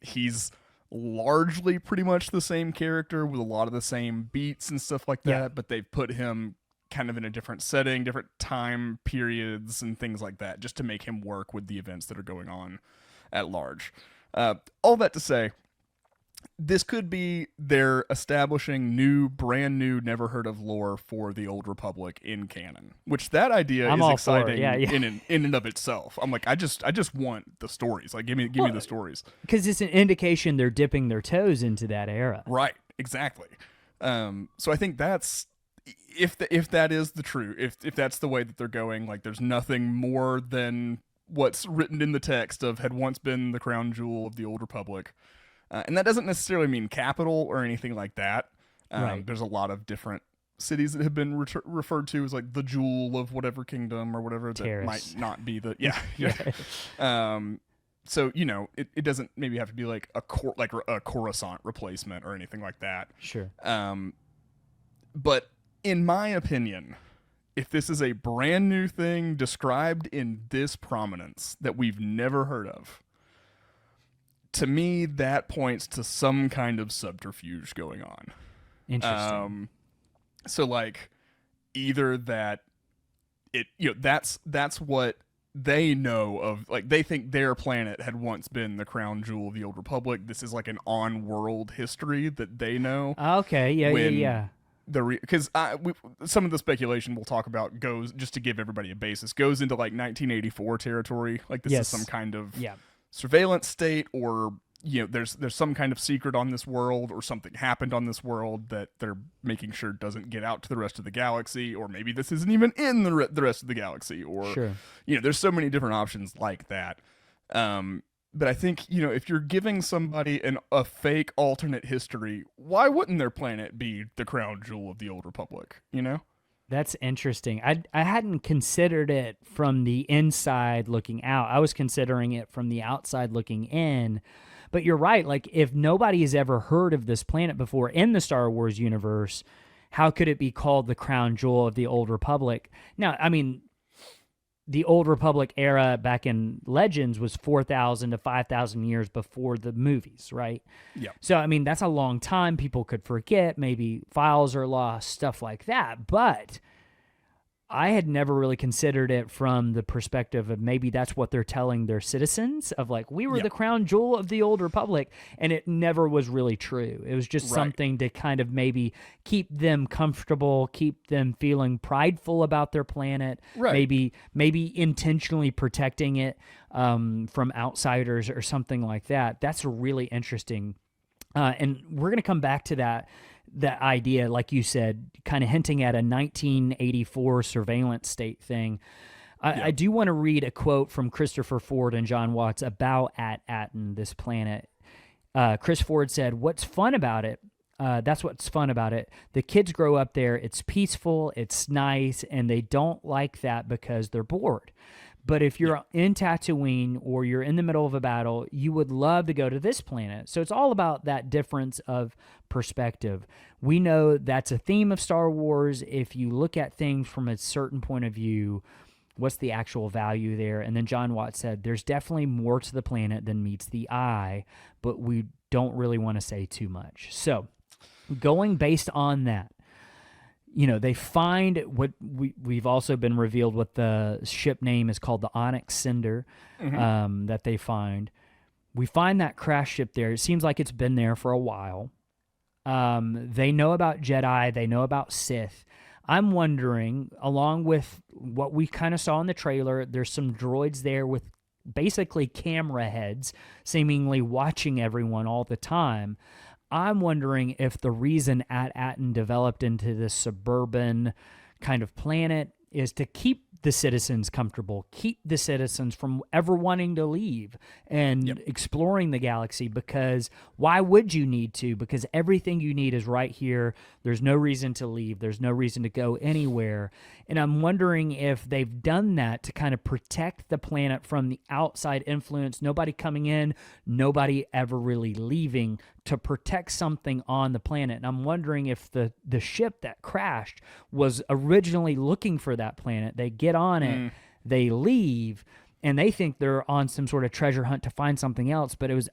He's largely pretty much the same character with a lot of the same beats and stuff like that, but they've put him kind of in a different setting, different time periods and things like that, just to make him work with the events that are going on at large. All that to say, this could be they're establishing brand new, never heard of lore for the Old Republic in canon, which that idea is exciting in and of itself. I'm like, I just want the stories. Like, give me the stories. Because it's an indication they're dipping their toes into that era. Right. Exactly. So I think that's, if that is the truth, if that's the way that they're going, like there's nothing more than what's written in the text of had once been the crown jewel of the Old Republic. And that doesn't necessarily mean capital or anything like that. Right. There's a lot of different cities that have been referred to as like the jewel of whatever kingdom or whatever that might not be the So it doesn't maybe have to be like a Coruscant replacement or anything like that. Sure. But in my opinion, if this is a brand new thing described in this prominence that we've never heard of, to me, that points to some kind of subterfuge going on. Interesting. So like either that that's what they know of, like they think their planet had once been the crown jewel of the Old Republic. This is like an on-world history that they know. Okay, yeah. Because some of the speculation we'll talk about goes, just to give everybody a basis, goes into like 1984 territory. Like this is some kind of surveillance state, or there's some kind of secret on this world, or something happened on this world that they're making sure doesn't get out to the rest of the galaxy, or maybe this isn't even in the rest of the galaxy, or there's so many different options like that. But I think if you're giving somebody a fake alternate history, why wouldn't their planet be the crown jewel of the Old Republic? That's interesting. I hadn't considered it from the inside looking out. I was considering it from the outside looking in. But you're right. Like, if nobody has ever heard of this planet before in the Star Wars universe, how could it be called the crown jewel of the Old Republic? Now, I mean, the Old Republic era back in Legends was 4,000 to 5,000 years before the movies, right? Yeah. So, I mean, that's a long time. People could forget. Maybe files are lost, stuff like that. But I had never really considered it from the perspective of maybe that's what they're telling their citizens of, like, we were the crown jewel of the Old Republic, and it never was really true. It was just something to kind of maybe keep them comfortable, keep them feeling prideful about their planet, maybe intentionally protecting it from outsiders or something like that. That's really interesting. And we're going to come back to that idea, like you said, kind of hinting at a 1984 surveillance state thing. I do want to read a quote from Christopher Ford and John Watts about At-Attin, this planet. Chris Ford said, "What's fun about it, That's what's fun about it. The kids grow up there. It's peaceful. It's nice, and they don't like that because they're bored. But if you're in Tatooine or you're in the middle of a battle, you would love to go to this planet. So it's all about that difference of perspective. We know that's a theme of Star Wars. If you look at things from a certain point of view, what's the actual value there? And then John Watts said, there's definitely more to the planet than meets the eye, but we don't really want to say too much. So going based on that, they find what we've also been revealed what the ship name is called, the Onyx Cinder, that they find. We find that crash ship there. It seems like it's been there for a while. They know about Jedi. They know about Sith. I'm wondering, along with what we kind of saw in the trailer, there's some droids there with basically camera heads, seemingly watching everyone all the time. I'm wondering if the reason At-Attin developed into this suburban kind of planet is to keep the citizens comfortable, keep the citizens from ever wanting to leave and exploring the galaxy, because why would you need to? Because everything you need is right here. There's no reason to leave. There's no reason to go anywhere. And I'm wondering if they've done that to kind of protect the planet from the outside influence, nobody coming in, nobody ever really leaving, to protect something on the planet. And I'm wondering if the ship that crashed was originally looking for that planet. They get on it, they leave, and they think they're on some sort of treasure hunt to find something else, but it was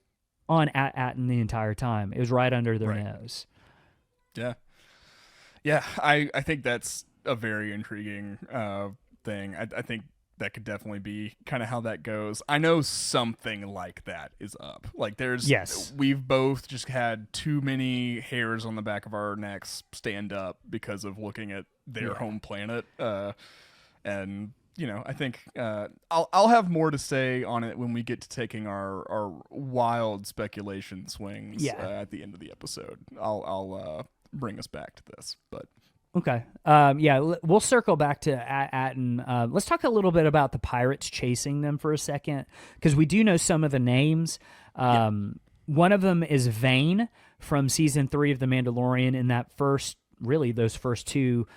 on At-Attin the entire time. It was right under their nose. Yeah. Yeah, I think that's a very intriguing thing. I think that could definitely be kind of how that goes. I know something like that is up. Like we've both just had too many hairs on the back of our necks stand up because of looking at their home planet. And I think I'll have more to say on it when we get to taking our wild speculation swings at the end of the episode. I'll bring us back to this, but. Okay. We'll circle back to At-Attin. Let's talk a little bit about the pirates chasing them for a second, because we do know some of the names. One of them is Vane from season 3 of The Mandalorian. In those first two,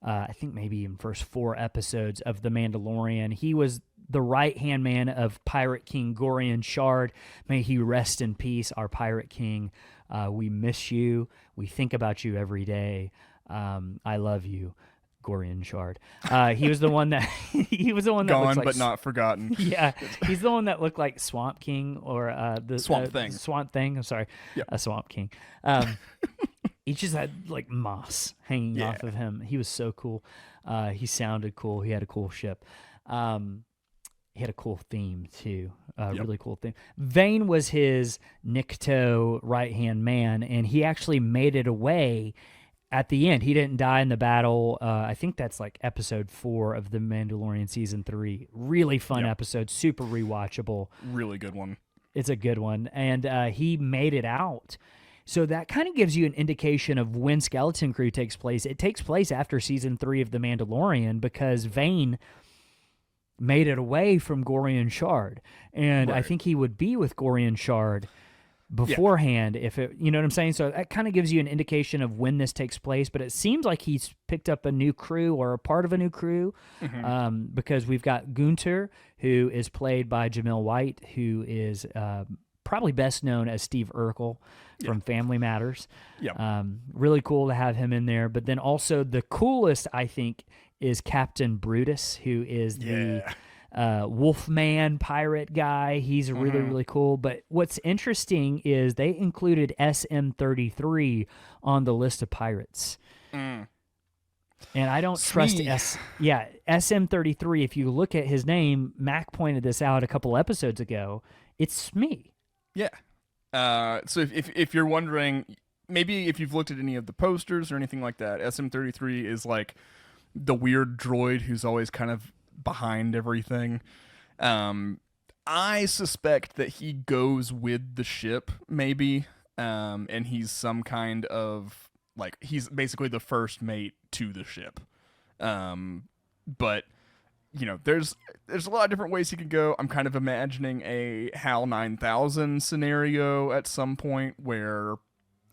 I think maybe even first 4 episodes of The Mandalorian, he was the right-hand man of Pirate King Gorian Shard. May he rest in peace, our Pirate King. We miss you. We think about you every day. I love you, Gorian Shard. He was the one that gone looks like, but not forgotten. Yeah, he's the one that looked like Swamp King or the Swamp Thing. Swamp Thing. I'm sorry, a Swamp King. He just had like moss hanging off of him. He was so cool. He sounded cool. He had a cool ship. He had a cool theme too. Really cool theme. Vane was his Nikto right-hand man, and he actually made it away. At the end, he didn't die in the battle. I think that's like episode 4 of The Mandalorian season 3. Really fun episode, super rewatchable. Really good one. It's a good one. And he made it out. So that kind of gives you an indication of when Skeleton Crew takes place. It takes place after season 3 of The Mandalorian, because Vane made it away from Gorian Shard. And I think he would be with Gorian Shard beforehand, if it, you know what I'm saying? So that kind of gives you an indication of when this takes place, but it seems like he's picked up a new crew or a part of a new crew, because we've got Gunter, who is played by Jamil White, who is probably best known as Steve Urkel from Family Matters. Really cool to have him in there. But then also the coolest, I think, is Captain Brutus, who is the Wolfman pirate guy. He's really, really cool. But what's interesting is they included SM-33 on the list of pirates. And I don't trust SM-33. If you look at his name, Mac pointed this out a couple episodes ago. It's Smee. Yeah. So if you're wondering, maybe if you've looked at any of the posters or anything like that, SM-33 is like the weird droid who's always kind of behind everything. I suspect that he goes with the ship, maybe, and he's some kind of, like, he's basically the first mate to the ship. But, you know, there's a lot of different ways he could go. I'm kind of imagining a HAL 9000 scenario at some point where,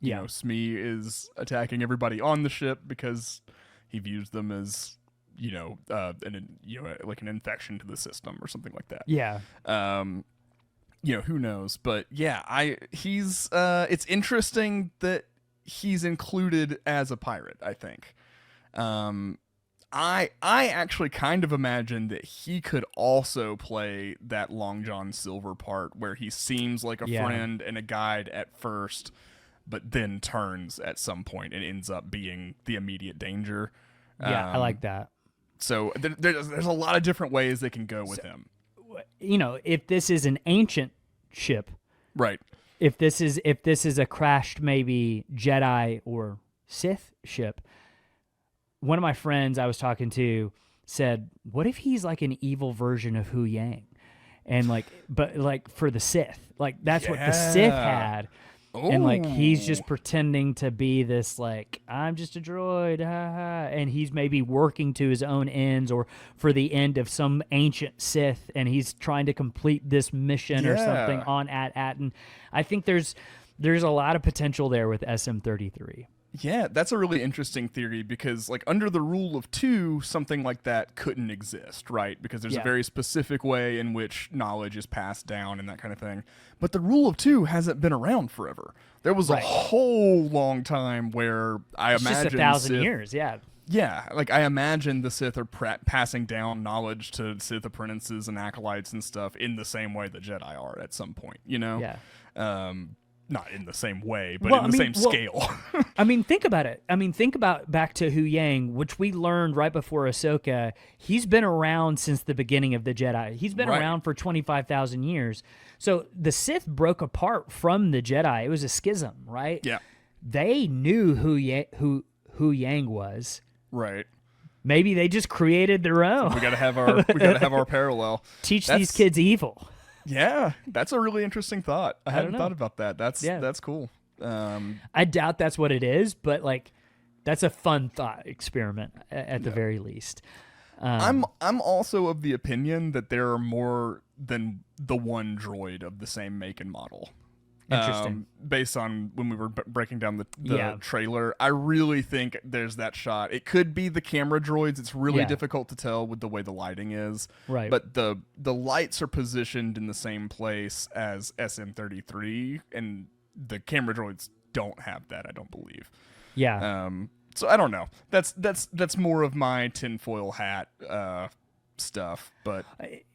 Yeah. Smee is attacking everybody on the ship because he views them as, like an infection to the system or something like that. Yeah. Who knows? But yeah, it's interesting that he's included as a pirate, I think. I actually kind of imagine that he could also play that Long John Silver part where he seems like a friend and a guide at first, but then turns at some point and ends up being the immediate danger. Yeah, I like that. So there's a lot of different ways they can go with him. If this is an ancient ship, right? If this is a crashed maybe Jedi or Sith ship, one of my friends I was talking to said, "What if he's like an evil version of Hu Yang, and but for the Sith, like that's what the Sith had." Ooh. And like he's just pretending to be this like I'm just a droid, and he's maybe working to his own ends or for the end of some ancient Sith, and he's trying to complete this mission or something on At-Attin. I think there's a lot of potential there with SM-33. Yeah, that's a really interesting theory because, like, under the rule of two, something like that couldn't exist, right? Because there's a very specific way in which knowledge is passed down and that kind of thing. But the rule of two hasn't been around forever. There was a whole long time where it's just 1,000 years, yeah. Yeah, like I imagine the Sith are passing down knowledge to Sith apprentices and acolytes and stuff in the same way the Jedi are at some point, Yeah. Not in the same way, but in the same scale. Think about it. Think about back to Hu Yang, which we learned right before Ahsoka. He's been around since the beginning of the Jedi. He's been around for 25,000 years. So the Sith broke apart from the Jedi. It was a schism, right? Yeah. They knew who Hu Yang was. Right. Maybe they just created their own. We gotta have our parallel. Teach these kids evil. Yeah, that's a really interesting thought. I hadn't thought about that. That's cool. I doubt that's what it is, but like, that's a fun thought experiment at the very least. I'm also of the opinion that there are more than the one droid of the same make and model. Interesting. Based on when we were breaking down the trailer, I really think there's that shot. It could be the camera droids. It's really difficult to tell with the way the lighting is. Right. But the lights are positioned in the same place as SM-33, and the camera droids don't have that, I don't believe. Yeah. So I don't know. That's more of my tinfoil hat stuff, but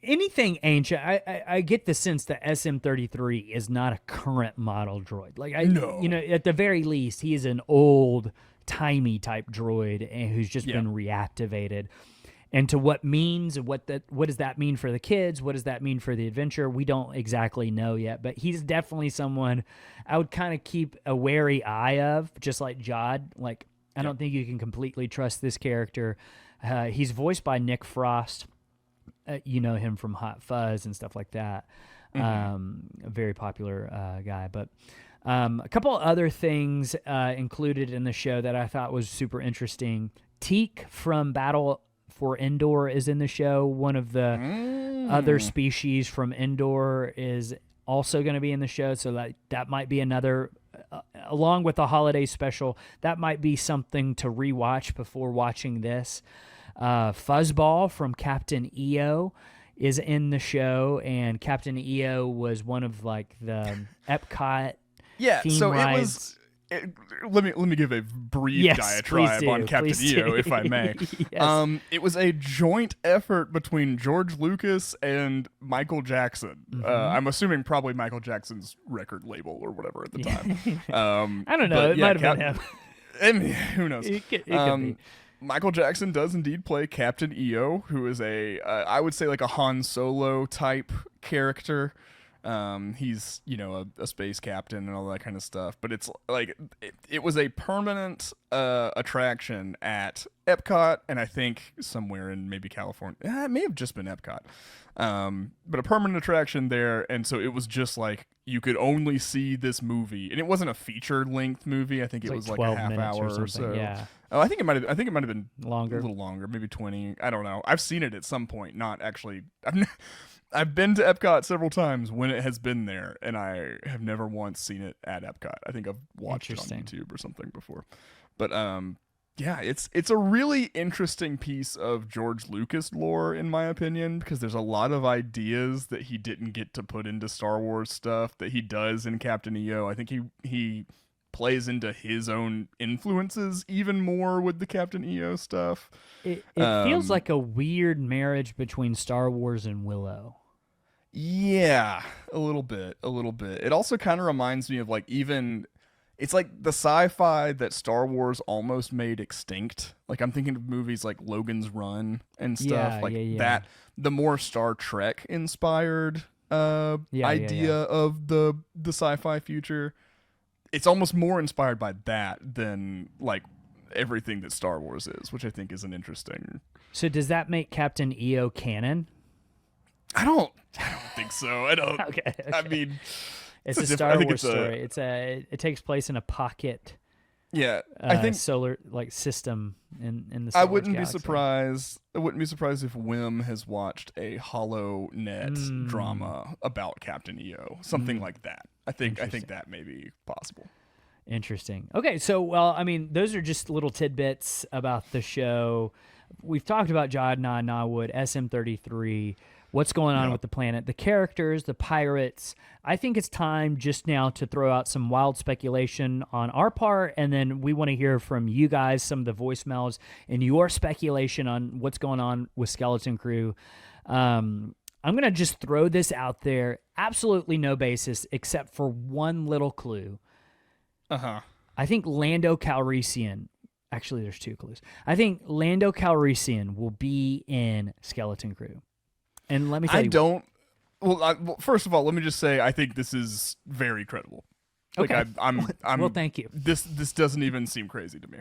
anything ancient, I get the sense that SM-33 is not a current model droid. Like at the very least, he is an old timey type droid who's just been reactivated. And to what does that mean for the kids? What does that mean for the adventure? We don't exactly know yet, but he's definitely someone I would kind of keep a wary eye of, just like Jude. Like I don't think you can completely trust this character. He's voiced by Nick Frost. You know him from Hot Fuzz and stuff like that. A very popular guy. But a couple other things included in the show that I thought was super interesting. Teak from Battle for Endor is in the show. One of the other species from Endor is also going to be in the show. So that might be another, along with the holiday special, that might be something to rewatch before watching this. Fuzzball from Captain EO is in the show, and Captain EO was one of like the Epcot theme rides. Let me give a brief diatribe on Captain EO, if I may. Yes. It was a joint effort between George Lucas and Michael Jackson. I'm assuming probably Michael Jackson's record label or whatever at the time. I don't know. It might have been him. I mean, who knows? It could be. Michael Jackson does indeed play Captain EO, who is I would say like a Han Solo type character. He's, a space captain and all that kind of stuff, but it's like, it was a permanent, attraction at Epcot, and I think somewhere in maybe California. It may have just been Epcot. But a permanent attraction there. And so it was just like, you could only see this movie, and it wasn't a feature length movie. I think it was like a half hour or so. Yeah. Oh, I think it might have been Longer. a little longer, maybe 20. I don't know. I've seen it at some point. Not actually. I've been to Epcot several times when it has been there, and I have never once seen it at Epcot. I think I've watched it on YouTube or something before. But yeah, it's a really interesting piece of George Lucas lore, in my opinion, because there's a lot of ideas that he didn't get to put into Star Wars stuff that he does in Captain EO. I think he plays into his own influences even more with the Captain EO stuff. It feels like a weird marriage between Star Wars and Willow. Yeah, a little bit. It also kind of reminds me of like even it's like the sci-fi that Star Wars almost made extinct. Like I'm thinking of movies like Logan's Run and stuff that. The more Star Trek inspired idea of the sci-fi future. It's almost more inspired by that than like everything that Star Wars is, which I think is an interesting. So does that make Captain EO canon? I don't think so. I don't. Okay. I mean, it's a Star Wars story. It takes place in a pocket. Yeah, I think solar system in the. I wouldn't be surprised. I wouldn't be surprised if Wim has watched a Hollow Net drama about Captain EO, something like that. I think that may be possible. Interesting. Okay, so well, I mean, those are just little tidbits about the show. We've talked about Jude, Nawood, SM-33. What's going on with the planet, the characters, the pirates. I think it's time just now to throw out some wild speculation on our part, and then we want to hear from you guys, some of the voicemails, and your speculation on what's going on with Skeleton Crew. I'm going to just throw this out there, absolutely no basis, except for one little clue. I think Lando Calrissian, actually there's two clues. I think Lando Calrissian will be in Skeleton Crew. And let me tell you. Well, first of all, let me just say I think this is very credible. Like okay. I'm well, thank you. This doesn't even seem crazy to me.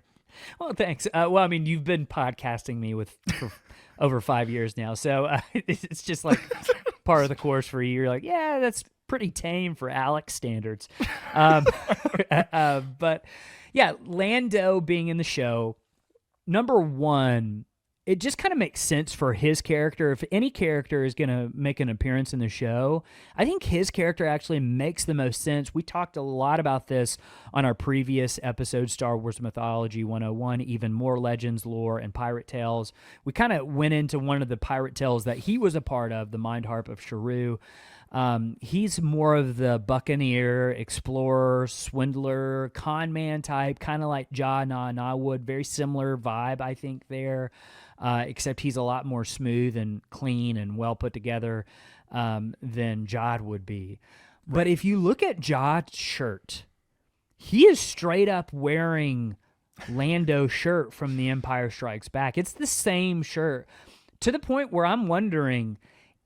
Well, thanks. Well, I mean, you've been podcasting me for over 5 years now, so it's just like part of the course for you. You're like, yeah, that's pretty tame for Alex standards. But yeah, Lando being in the show, number one. It just kind of makes sense for his character. If any character is going to make an appearance in the show, I think his character actually makes the most sense. We talked a lot about this on our previous episode, Star Wars Mythology 101, even more legends, lore, and pirate tales. We kind of went into one of the pirate tales that he was a part of, the Mind Harp of Sharu. He's more of the buccaneer, explorer, swindler, con man type, kind of like Nawood. Very similar vibe, I think, there. Except he's a lot more smooth and clean and well put together than Jude would be. Right. But if you look at Jude's shirt, he is straight up wearing Lando's shirt from The Empire Strikes Back. It's the same shirt, to the point where I'm wondering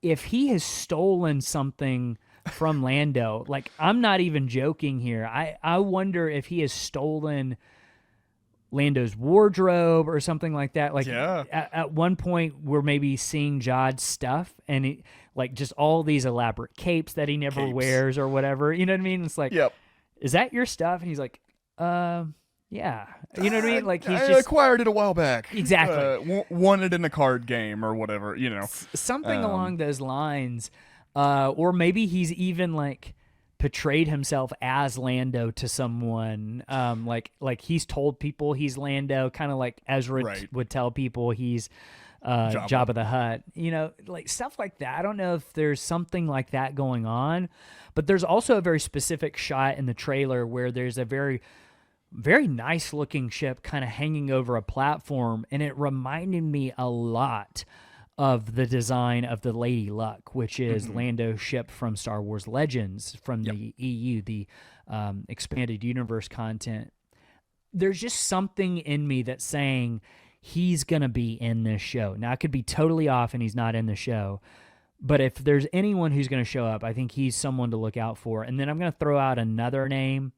if he has stolen something from Lando. Like, I'm not even joking here. I wonder if he has stolen Lando's wardrobe or something like that. Like at one point we're maybe seeing Jude's stuff and like just all these elaborate capes that he never wears or whatever. You know what I mean? It's like, is that your stuff? And he's like, yeah. You know what I mean? Like I acquired it a while back. Exactly. Won it in a card game or whatever, you know. Something along those lines. Or maybe he's even like portrayed himself as Lando to someone, like he's told people he's Lando, kind of like Ezra would tell people he's Jabba the Hutt, you know, like stuff like that. I don't know if there's something like that going on, but there's also a very specific shot in the trailer where there's a very, very nice looking ship kind of hanging over a platform, and it reminded me a lot of the design of the Lady Luck, which is Lando's ship from Star Wars Legends, from the EU, the expanded universe content. There's just something in me that's saying he's going to be in this show. Now, I could be totally off and he's not in the show, but if there's anyone who's going to show up, I think he's someone to look out for. And then I'm going to throw out another name,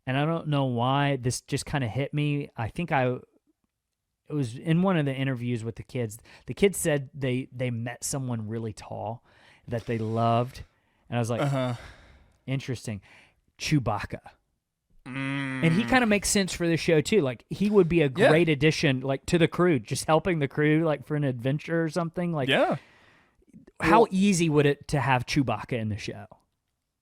and I don't know why this just kind of hit me. I think it was in one of the interviews with the kids. The kids said they met someone really tall that they loved. And I was like, interesting. Chewbacca. And he kind of makes sense for the show too. Like he would be a great addition, like to the crew, just helping the crew, like for an adventure or something. Like, how easy would it to have Chewbacca in the show?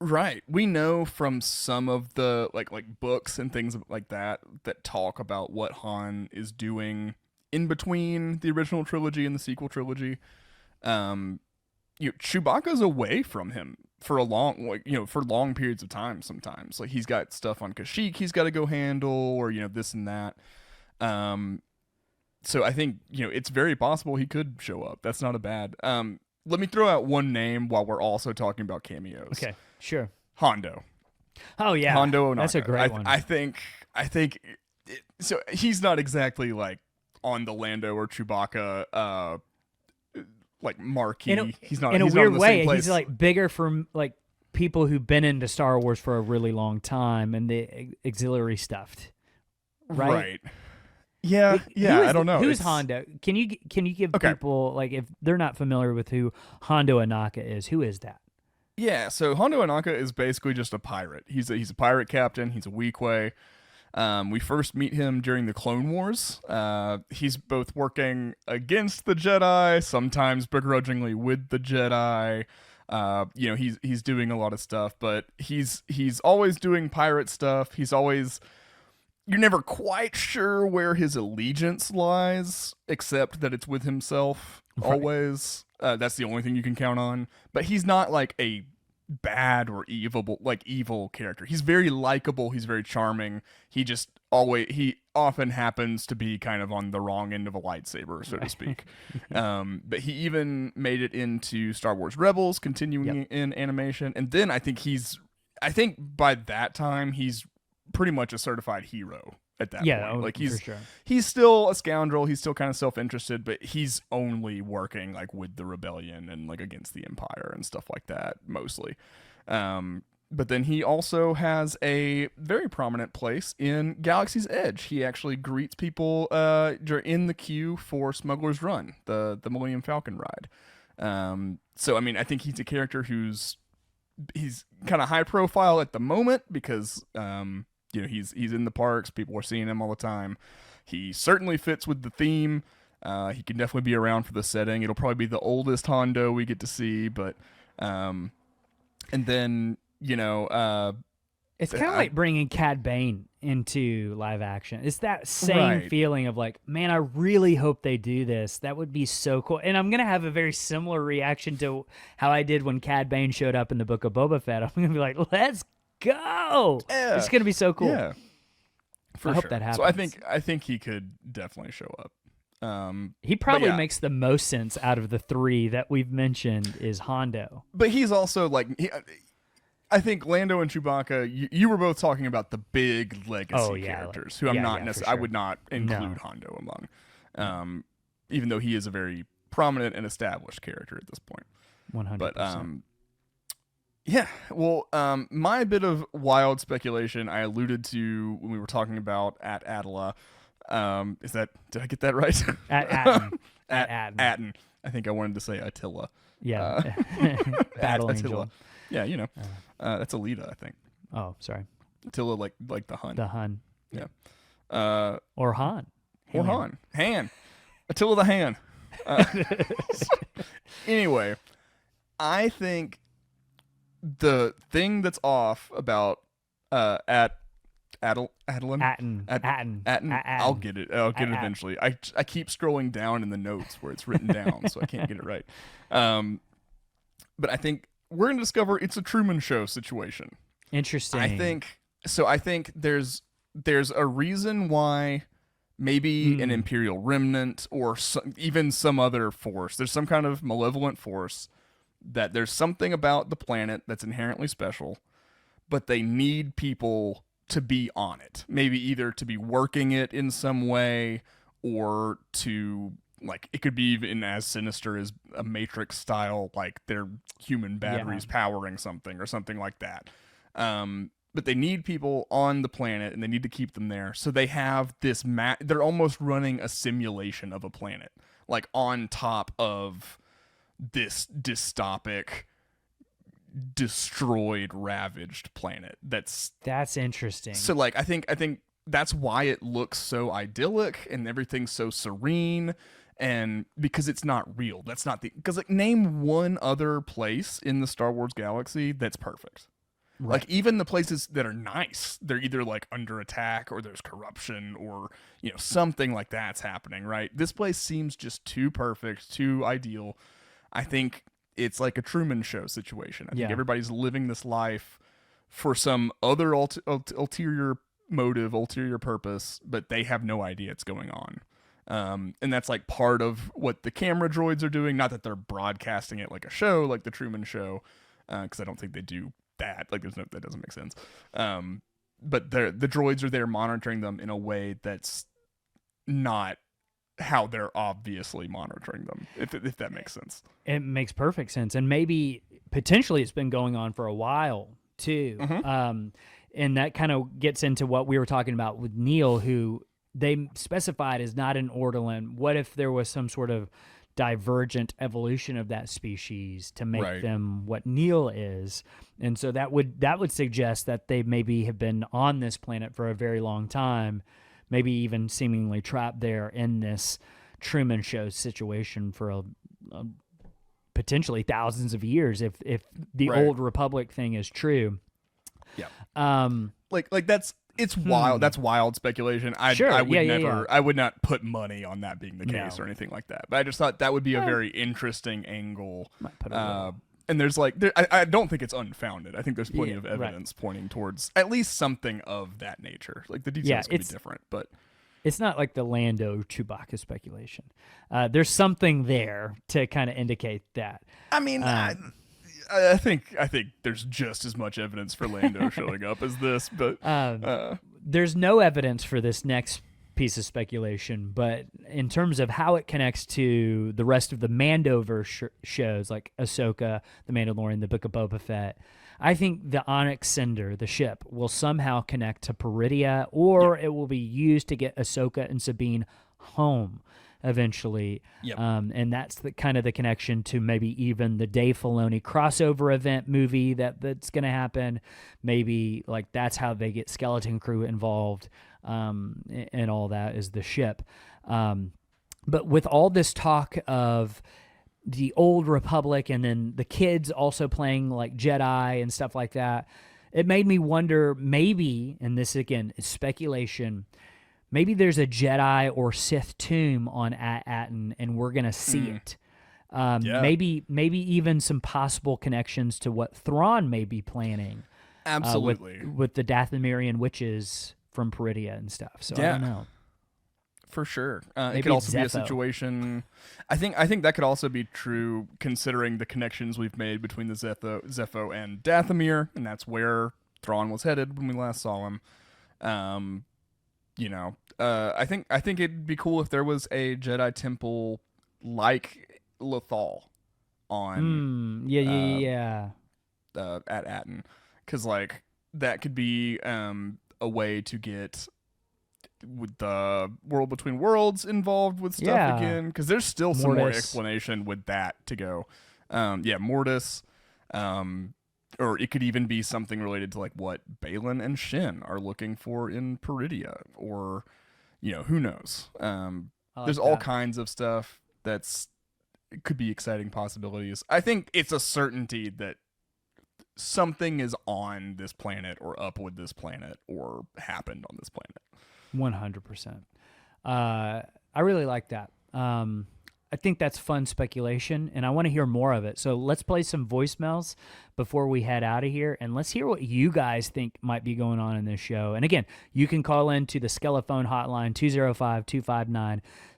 Right. We know from some of the like books and things like that talk about what Han is doing in between the original trilogy and the sequel trilogy. Chewbacca's away from him for a long, for long periods of time. Sometimes, like he's got stuff on Kashyyyk he's got to go handle, or this and that. So I think it's very possible he could show up. That's not a bad. Let me throw out one name while we're also talking about cameos. Okay, sure. Hondo. Oh yeah, Hondo Ohnaka. That's a great one. I think. So he's not exactly like on the Lando or Chewbacca. Like marquee. He's not in a he's weird not in the way. same place. He's like bigger for like people who've been into Star Wars for a really long time and the auxiliary stuff, right? Yeah. I don't know. Who's Hondo? Can you give people, like, if they're not familiar with who Hondo Ohnaka is, who is that? Yeah, so Hondo Ohnaka is basically just a pirate. He's a pirate captain. He's a Weequay. We first meet him during the Clone Wars. He's both working against the Jedi, sometimes begrudgingly with the Jedi. He's doing a lot of stuff, but he's always doing pirate stuff. You're never quite sure where his allegiance lies, except that it's with himself always. That's the only thing you can count on. But he's not like a bad or evil character. He's very likable. He's very charming. He often happens to be kind of on the wrong end of a lightsaber, so to speak. But he even made it into Star Wars Rebels, continuing in animation. And then I think by that time he's pretty much a certified hero at that point. Like he's still a scoundrel. He's still kind of self-interested, but he's only working like with the rebellion and like against the Empire and stuff like that mostly. But then he also has a very prominent place in Galaxy's Edge. He actually greets people in the queue for Smuggler's Run, the Millennium Falcon ride. So I mean, I think he's a character he's kind of high profile at the moment because he's in the parks. People are seeing him all the time. He certainly fits with the theme. He can definitely be around for the setting. It'll probably be the oldest Hondo we get to see, but and then it's kind of like bringing Cad Bane into live action. It's that same feeling of like, man, I really hope they do this. That would be so cool. And I'm gonna have a very similar reaction to how I did when Cad Bane showed up in the Book of Boba Fett. I'm gonna be like, let's go. Yeah. It's gonna be so cool. Yeah, I hope that happens. So I think he could definitely show up. He probably makes the most sense out of the three that we've mentioned is Hondo. But he's also like I think Lando and Chewbacca. You were both talking about the big legacy characters who I'm not necessarily. Sure. I would not include Hondo among, even though he is a very prominent and established character at this point. 100%. But yeah, well, my bit of wild speculation I alluded to when we were talking about At-Attin. Did I get that right? At-Attin. At-Attin. I think I wanted to say Attila. Yeah. Battle Angel. Yeah, that's Alita, I think. Oh, sorry. Attila, like the Hun. The Hun. Yeah. Or Han. Or Han. Han. Attila the Han. Anyway, I think the thing that's off about Attin. I'll get it. I'll get it eventually. I keep scrolling down in the notes where it's written down, so I can't get it right. But I think we're going to discover it's a Truman Show situation. Interesting. I think there's a reason why maybe an Imperial remnant or even some other force. There's some kind of malevolent force that there's something about the planet that's inherently special, but they need people to be on it. Maybe either to be working it in some way or to... Like, it could be even as sinister as a Matrix style, like their human batteries powering something or something like that. But they need people on the planet and they need to keep them there. So they have this they're almost running a simulation of a planet, like on top of this dystopic, destroyed, ravaged planet. That's interesting. So like I think that's why it looks so idyllic and everything's so serene, and because it's not real. That's not the because like name one other place in the Star Wars galaxy that's perfect. Right. Like even the places that are nice, they're either like under attack or there's corruption or something like that's happening, right? This place seems just too perfect, too ideal. I think it's like a Truman Show situation. I think everybody's living this life for some other ulterior motive, ulterior purpose, but they have no idea it's going on. And that's like part of what the camera droids are doing. Not that they're broadcasting it like a show, like the Truman Show, because I don't think they do that. Like that doesn't make sense. But the droids are there monitoring them in a way that's not how they're obviously monitoring them, if that makes sense. It makes perfect sense. And maybe potentially it's been going on for a while too. And that kind of gets into what we were talking about with Neel, who they specified as not an ortolan. What if there was some sort of divergent evolution of that species to make them what Neel is? And so that would suggest that they maybe have been on this planet for a very long time, maybe even seemingly trapped there in this Truman Show situation for a potentially thousands of years if the old Republic thing is true. Yeah. Like that's it's wild. That's wild speculation. I would never. I would not put money on that being the case or anything like that. But I just thought that would be a very interesting angle. And there's like, I don't think it's unfounded. I think there's plenty of evidence pointing towards at least something of that nature. Like the details could be different, but it's not like the Lando Chewbacca speculation. There's something there to kind of indicate that. I mean, I think there's just as much evidence for Lando showing up as this, but there's no evidence for this next piece of speculation. But in terms of how it connects to the rest of the Mandoverse shows, like Ahsoka, The Mandalorian, The Book of Boba Fett, I think the Onyx Cinder, the ship, will somehow connect to Peridia, or it will be used to get Ahsoka and Sabine home eventually. And that's the kind of the connection to maybe even the Dave Filoni crossover event movie that's going to happen. Maybe like that's how they get Skeleton Crew involved, and all that is the ship. But with all this talk of the old Republic and then the kids also playing like Jedi and stuff like that, it made me wonder maybe, and this again is speculation, maybe there's a Jedi or Sith tomb on At-Attin, and we're going to see it. Maybe even some possible connections to what Thrawn may be planning. Absolutely. With the Dathomirian witches from Peridia and stuff. So I don't know. For sure. It could also be a situation. I think that could also be true considering the connections we've made between the Zepho and Dathomir, and that's where Thrawn was headed when we last saw him. I think it'd be cool if there was a Jedi temple like Lothal on At-Attin, because like that could be a way to get with the World Between Worlds involved with stuff again, because there's still some more explanation with that to go. Mortis, or it could even be something related to like what Balin and Shin are looking for in Peridia, or who knows. There's all kinds of stuff it could be exciting possibilities. I think it's a certainty that something is on this planet or up with this planet or happened on this planet. 100%. I really like that. I think that's fun speculation, and I want to hear more of it. So let's play some voicemails before we head out of here, and let's hear what you guys think might be going on in this show. And again, you can call in to the Skelephone hotline,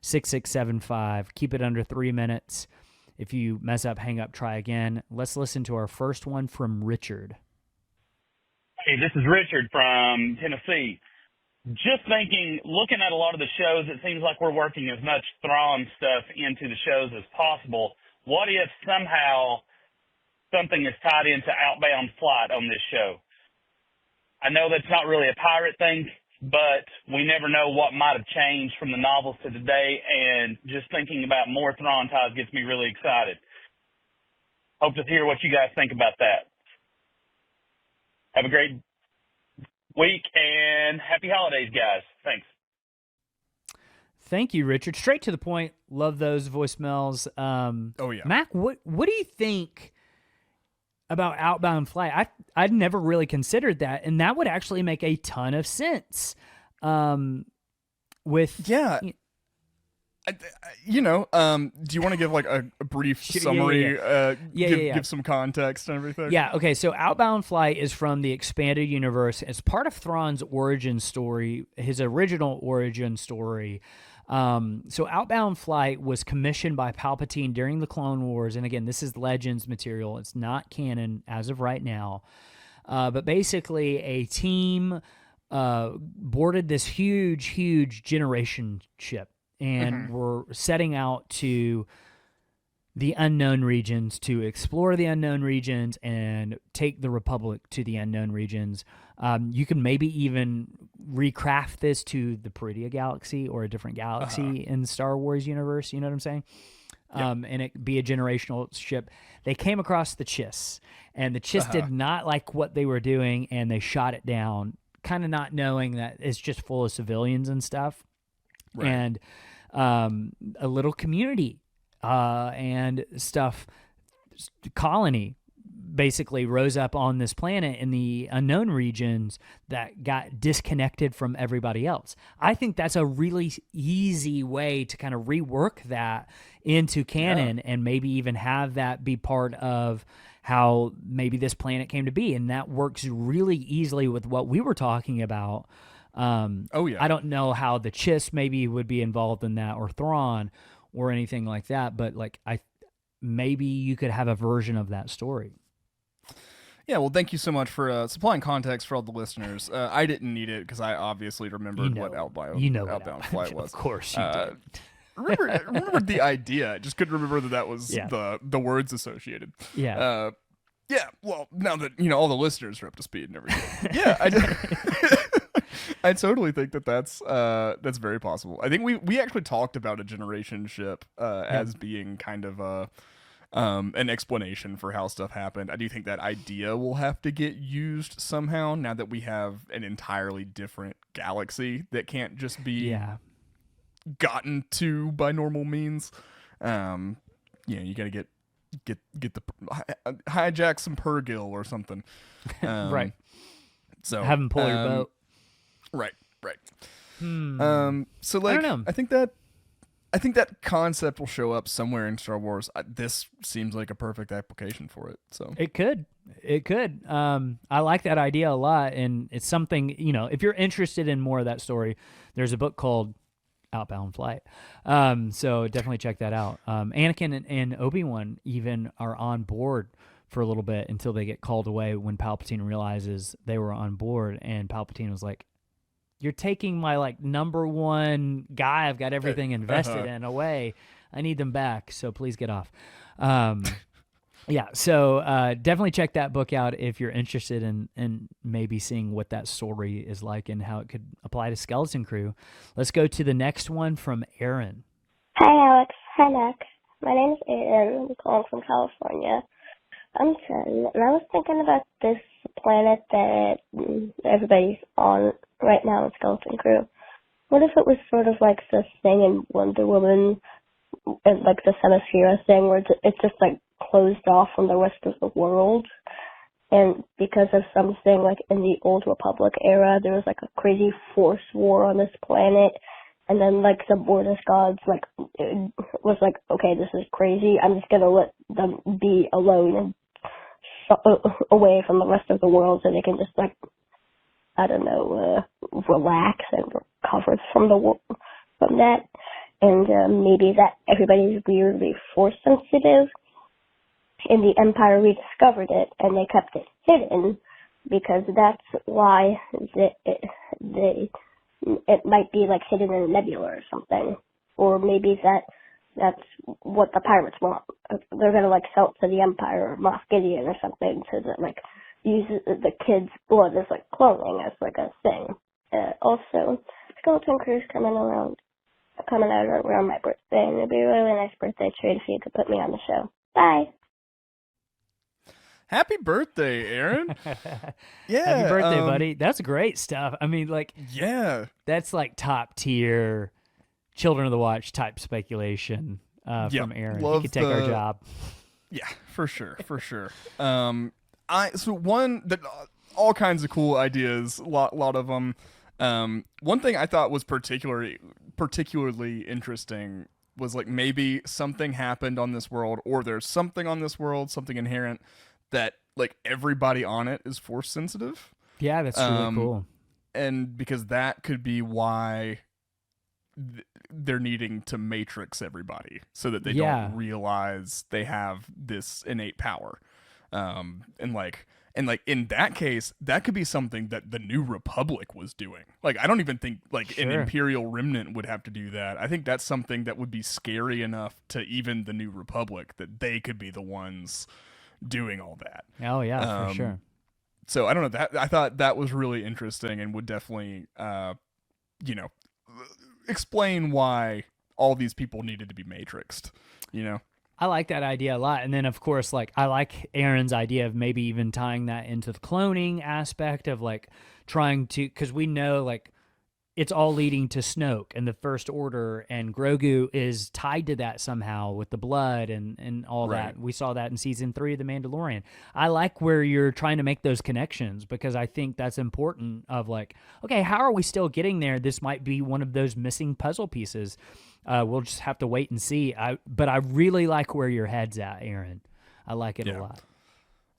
205-259-6675. Keep it under 3 minutes. If you mess up, hang up, try again. Let's listen to our first one from Richard. Hey, this is Richard from Tennessee. Just thinking, looking at a lot of the shows, it seems like we're working as much Thrawn stuff into the shows as possible. What if somehow something is tied into Outbound Flight on this show? I know that's not really a pirate thing, but we never know what might have changed from the novels to today, and just thinking about more Thrawn ties gets me really excited. Hope to hear what you guys think about that. Have a great week and happy holidays, guys. Thanks. Thank you, Richard. Straight to the point. Love those voicemails. Oh yeah, Mac, what do you think about outbound flight? I'd never really considered that, and that would actually make a ton of sense. With yeah. Do you want to give like a brief summary? Give some context and everything. Yeah. Okay. So Outbound Flight is from the expanded universe. It's part of Thrawn's origin story, his original origin story. So Outbound Flight was commissioned by Palpatine during the Clone Wars, and again, this is Legends material. It's not canon as of right now. But basically, a team boarded this huge generation ship. And we're setting out to the unknown regions to explore the unknown regions and take the Republic to the unknown regions. You can maybe even recraft this to the Peridia Galaxy or a different galaxy in the Star Wars universe. You know what I'm saying? And it be a generational ship. They came across the Chiss, and the Chiss did not like what they were doing, and they shot it down, kind of not knowing that it's just full of civilians and stuff. Right. And a little community and stuff, colony, basically rose up on this planet in the unknown regions that got disconnected from everybody else. I think that's a really easy way to kind of rework that into canon and maybe even have that be part of how maybe this planet came to be. And that works really easily with what we were talking about. I don't know how the Chiss maybe would be involved in that, or Thrawn, or anything like that. But like, maybe you could have a version of that story. Yeah, well, thank you so much for supplying context for all the listeners. I didn't need it because I obviously remembered what Outbound Flight was. Of course, you did. Remembered the idea. I just couldn't remember that was the words associated. Yeah. Yeah. Well, now that all the listeners are up to speed and everything. Yeah, I totally think that's very possible. I think we actually talked about a generation ship as being kind of an explanation for how stuff happened. I do think that idea will have to get used somehow now that we have an entirely different galaxy that can't just be gotten to by normal means. You got to get the hijack some Purgil or something. Right. So have him pull your boat. Right. So like, I don't know. I think that concept will show up somewhere in Star Wars. This seems like a perfect application for it. So it could. I like that idea a lot, and it's something, if you're interested in more of that story, there's a book called Outbound Flight. So definitely check that out. Anakin and Obi-Wan even are on board for a little bit until they get called away when Palpatine realizes they were on board, and Palpatine was like, "You're taking my number one guy I've got everything invested in away. I need them back, so please get off." So definitely check that book out if you're interested in maybe seeing what that story is like and how it could apply to Skeleton Crew. Let's go to the next one from Aaron. Hi, Alex. Hi, Mac. My name is Aaron. I'm calling from California. I'm 10, and I was thinking about this planet that everybody's on right now in Skeleton Crew. What if it was sort of like this thing in Wonder Woman, and like the Themyscira thing, where it's just closed off from the rest of the world? And because of something in the Old Republic era, there was a crazy force war on this planet, and then the Mortis gods was okay, this is crazy, I'm just gonna let them be alone and away from the rest of the world so they can just relax and recover from that. And maybe that everybody's weirdly force sensitive, and the Empire rediscovered it and they kept it hidden because that's why it might be hidden in a nebula or something. Or maybe that's what the pirates want. They're gonna sell it to the Empire or Moff Gideon or something to use the kids' blood as cloning as a thing. Also, Skeleton Crew's coming out around my birthday, and it'd be a really nice birthday treat if you could put me on the show. Bye. Happy birthday, Aaron. Yeah. Happy birthday, buddy. That's great stuff. I mean, like, yeah, that's like top tier Children of the Watch type speculation from Aaron. He love could take our job. Yeah, for sure. So one that all kinds of cool ideas, lot of them. One thing I thought was particularly interesting was like maybe something happened on this world, or there's something on this world, something inherent that like everybody on it is force sensitive. Yeah, that's really cool. And because that could be why they're needing to matrix everybody so that they don't realize they have this innate power. And like in that case, that could be something that the New Republic was doing. Like, I don't even think like an Imperial remnant would have to do that. I think that's something that would be scary enough to even the New Republic that they could be the ones doing all that. Oh yeah, for sure. So I don't know, that I thought that was really interesting and would definitely, explain why all these people needed to be matrixed, I like that idea a lot. And then, of course, like, I like Aaron's idea of maybe even tying that into the cloning aspect of, like, trying to, because we know, like, it's all leading to Snoke and the First Order, and Grogu is tied to that somehow with the blood and all that. We saw that in season 3 of The Mandalorian. I like where you're trying to make those connections, because I think that's important of, like, okay, how are we still getting there? This might be one of those missing puzzle pieces. We'll just have to wait and see. But I really like where your head's at, Aaron. I like it a lot.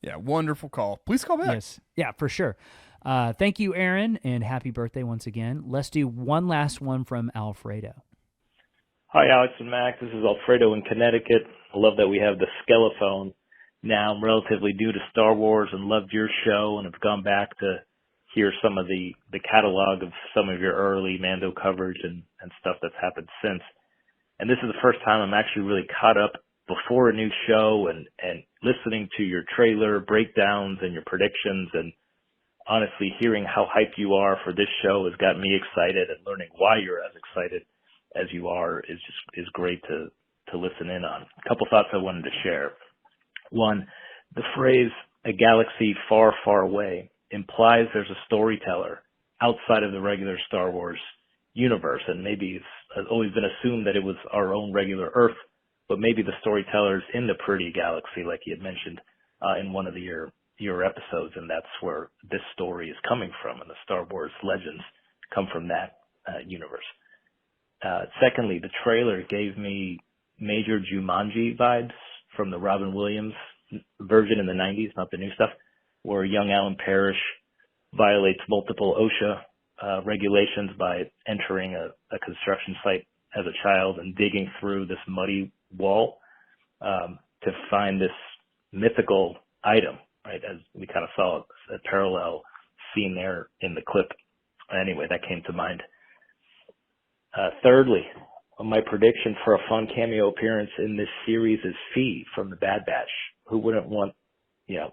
Yeah, wonderful call. Please call back. Yes. Yeah, for sure. Thank you, Aaron, and happy birthday once again. Let's do one last one from Alfredo. Hi, Alex and Max. This is Alfredo in Connecticut. I love that we have the Skelephone now. I'm relatively new to Star Wars and loved your show, and have gone back to hear some of the catalog of some of your early Mando coverage and stuff that's happened since. And this is the first time I'm actually really caught up before a new show and listening to your trailer breakdowns and your predictions, and honestly hearing how hyped you are for this show has gotten me excited, and learning why you're as excited as you are is great to listen in on. A couple thoughts I wanted to share. One, the phrase "a galaxy far, far away" implies there's a storyteller outside of the regular Star Wars universe, and maybe it's always been assumed that it was our own regular Earth, but maybe the storyteller's in the pretty galaxy, like you had mentioned in one of your episodes, and that's where this story is coming from, and the Star Wars legends come from that universe. Secondly, the trailer gave me major Jumanji vibes from the Robin Williams version in the 90s, not the new stuff, where young Alan Parrish violates multiple OSHA regulations by entering a construction site as a child and digging through this muddy wall to find this mythical item, right? As we kind of saw a parallel scene there in the clip. Anyway, that came to mind. Thirdly, my prediction for a fun cameo appearance in this series is Fee from the Bad Batch. Who wouldn't want,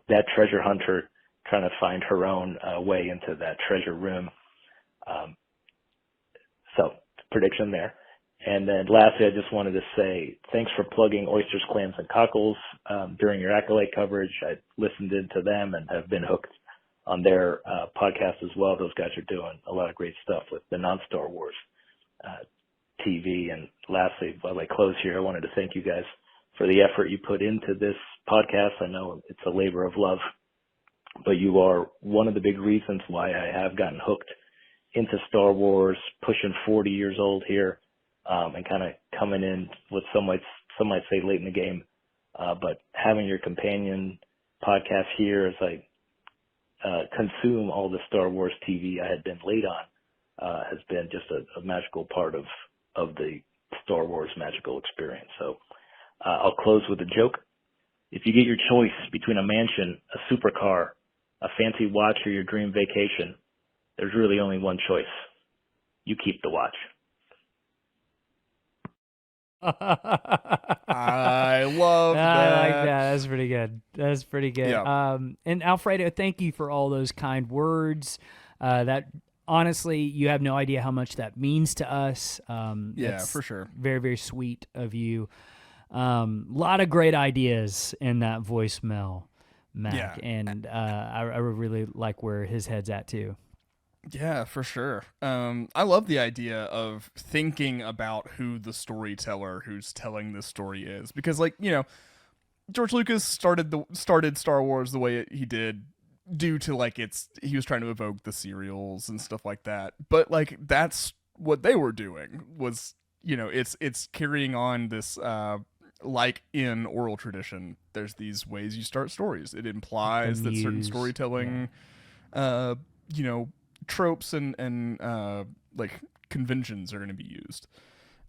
that treasure hunter trying to find her own way into that treasure room? So, prediction there. And then lastly, I just wanted to say thanks for plugging Oysters, Clams, and Cockles during your Acolyte coverage. I listened into them and have been hooked on their podcast as well. Those guys are doing a lot of great stuff with the non-Star Wars TV. And lastly, while I close here, I wanted to thank you guys for the effort you put into this podcast. I know it's a labor of love, but you are one of the big reasons why I have gotten hooked into Star Wars, pushing 40 years old here, and kind of coming in with some might say late in the game. But having your companion podcast here as I consume all the Star Wars TV I had been late on has been just a magical part of the Star Wars magical experience. So I'll close with a joke. If you get your choice between a mansion, a supercar, a fancy watch, or your dream vacation, there's really only one choice. You keep the watch. I love that. I like that. That's pretty good. That's pretty good. Yeah. And Alfredo, thank you for all those kind words. That honestly, you have no idea how much that means to us. Yeah, for sure. Very, very sweet of you. Lot of great ideas in that voicemail. Mac, Yeah. and I really like where his head's at too. Yeah, for sure. I love the idea of thinking about who the storyteller who's telling this story is, because, like, George Lucas started Star Wars the way he did due to, like, he was trying to evoke the serials and stuff like that. But, like, that's what they were doing was, it's carrying on this like in oral tradition. There's these ways you start stories. It implies that certain storytelling tropes and like conventions are going to be used.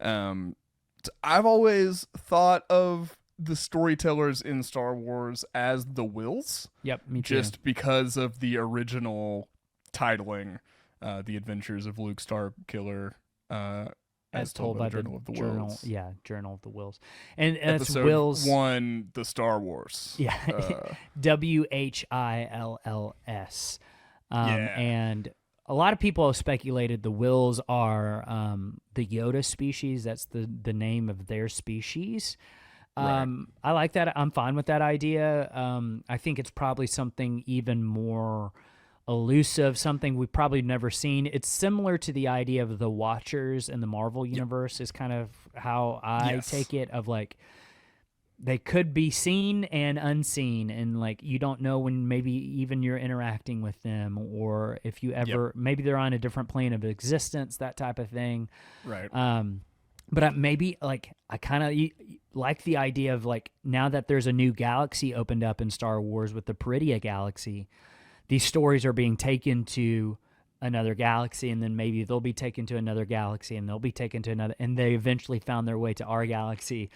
I've always thought of the storytellers in Star Wars as the Wills. Yep, me too. Just because of the original titling, The Adventures of Luke Starkiller, as told by the Journal of the Wills. Yeah, Journal of the Wills. And it's Episode Wills 1, The Star Wars. Yeah. WHILLS. And a lot of people have speculated the Wills are the Yoda species. That's the name of their species. Right. I like that. I'm fine with that idea. I think it's probably something even more elusive, something we've probably never seen. It's similar to the idea of the Watchers in the Marvel universe is kind of how I take it, of like they could be seen and unseen, and like you don't know when maybe even you're interacting with them, or if you ever maybe they're on a different plane of existence, that type of thing. Right. But maybe like I kind of like the idea of like now that there's a new galaxy opened up in Star Wars with the Peridia Galaxy, these stories are being taken to another galaxy, and then maybe they'll be taken to another galaxy, and they'll be taken to another, and they eventually found their way to our galaxy.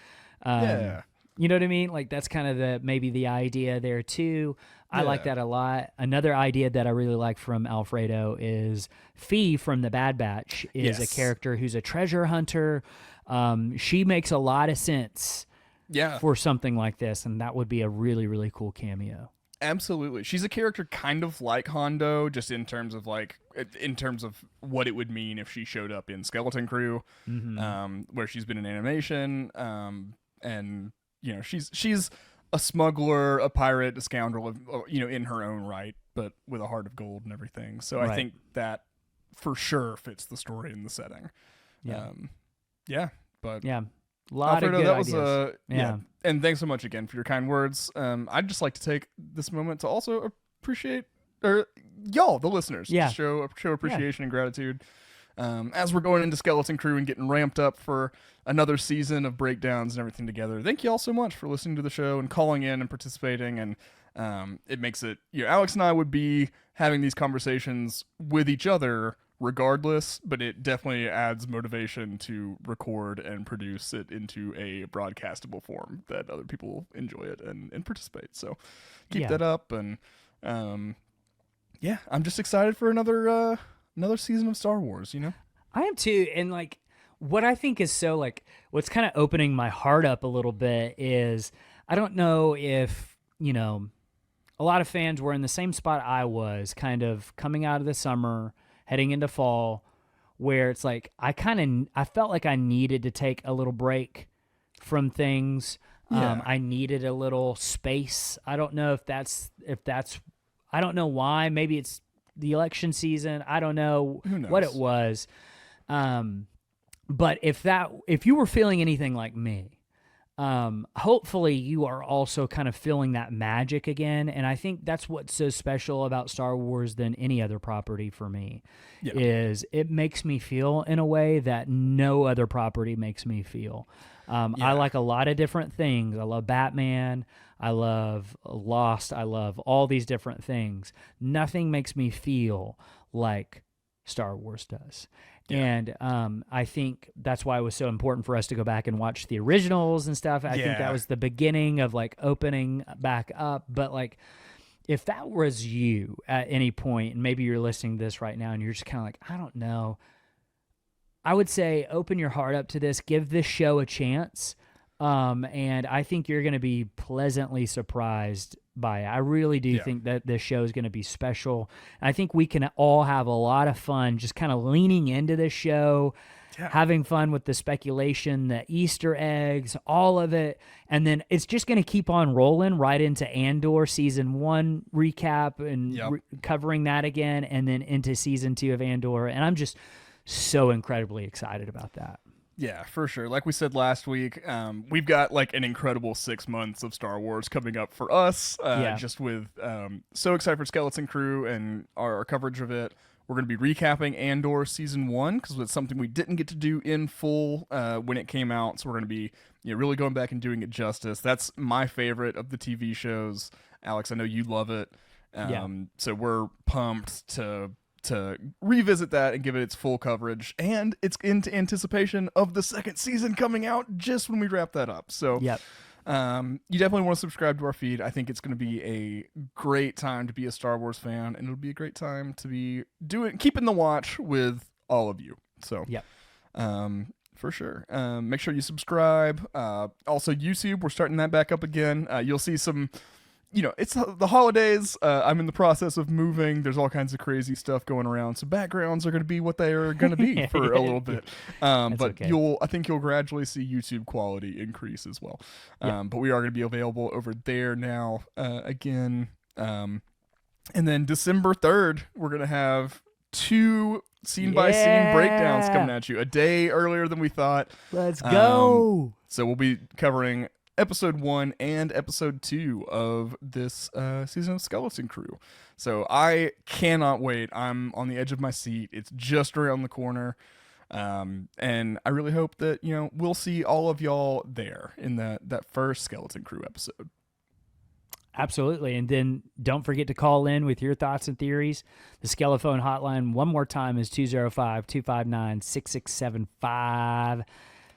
You know what I mean? Like that's kind of maybe the idea there too. I like that a lot. Another idea that I really like from Alfredo is Fee from the Bad Batch is a character who's a treasure hunter. She makes a lot of sense for something like this, and that would be a really, really cool cameo. Absolutely. She's a character kind of like Hondo, just in terms of what it would mean if she showed up in Skeleton Crew, where she's been in animation, and she's a smuggler, a pirate, a scoundrel, in her own right, but with a heart of gold and everything. So I think that for sure fits the story and the setting. A lot Alfredo, of good that ideas. was and thanks so much again for your kind words. I'd just like to take this moment to also appreciate y'all, the listeners, show appreciation and gratitude. As we're going into Skeleton Crew and getting ramped up for another season of breakdowns and everything together. Thank you all so much for listening to the show and calling in and participating. And it makes it, Alex and I would be having these conversations with each other regardless, but it definitely adds motivation to record and produce it into a broadcastable form that other people enjoy it and participate. So keep that up. And I'm just excited for another season of Star Wars, I am too. And like what I think is so like what's kind of opening my heart up a little bit is I don't know if, a lot of fans were in the same spot I was, kind of coming out of the summer, heading into fall, where it's like I felt like I needed to take a little break from things. I needed a little space. I don't know if that's I don't know why. Maybe it's the election season. I don't know what it was. But if you were feeling anything like me, hopefully you are also kind of feeling that magic again. And I think that's what's so special about Star Wars than any other property for me, is it makes me feel in a way that no other property makes me feel. I like a lot of different things. I love Batman. I love Lost. I love all these different things. Nothing makes me feel like Star Wars does. And I think that's why it was so important for us to go back and watch the originals and stuff. I think that was the beginning of like opening back up. But like, if that was you at any point, and maybe you're listening to this right now and you're just kind of like, I don't know, I would say open your heart up to this, give this show a chance. And I think you're going to be pleasantly surprised by it. I really do think that this show is going to be special. I think we can all have a lot of fun just kind of leaning into this show having fun with the speculation, the Easter eggs, all of it. And then it's just going to keep on rolling right into Andor season 1 recap and covering that again, and then into season 2 of Andor. And I'm just so incredibly excited about that. Yeah, for sure. Like we said last week, we've got like an incredible 6 months of Star Wars coming up for us. Just with so excited for Skeleton Crew and our coverage of it. We're going to be recapping Andor season 1 because it's something we didn't get to do in full when it came out. So we're going to be really going back and doing it justice. That's my favorite of the TV shows. Alex, I know you love it. So we're pumped to revisit that and give it its full coverage. And it's into anticipation of the second season coming out just when we wrap that up. So you definitely want to subscribe to our feed. I think it's going to be a great time to be a Star Wars fan, and it'll be a great time to be keeping the watch with all of you. So for sure. Make sure you subscribe. Also YouTube, we're starting that back up again. You'll see some, it's the holidays. I'm in the process of moving. There's all kinds of crazy stuff going around. So backgrounds are going to be what they are going to be for a little bit. But okay. I think you'll gradually see YouTube quality increase as well. But we are going to be available over there now again. And then December 3rd, we're going to have 2 scene-by-scene breakdowns coming at you a day earlier than we thought. Let's go. So we'll be covering episode 1 and episode 2 of this season of Skeleton Crew. So I cannot wait. I'm on the edge of my seat. It's just around the corner. And I really hope that, we'll see all of y'all there in that first Skeleton Crew episode. Absolutely. And then don't forget to call in with your thoughts and theories. The Skelephone hotline one more time is 205-259-6675.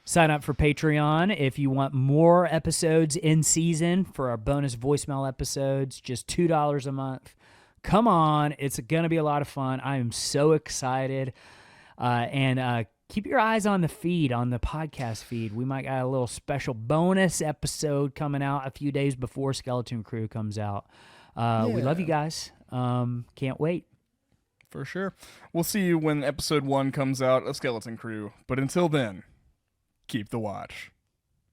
Sign up for Patreon if you want more episodes in season for our bonus voicemail episodes, just $2 a month. Come on. It's going to be a lot of fun. I am so excited. And keep your eyes on the feed, on the podcast feed. We might got a little special bonus episode coming out a few days before Skeleton Crew comes out. We love you guys. Can't wait. For sure. We'll see you when episode 1 comes out of Skeleton Crew. But until then, keep the watch.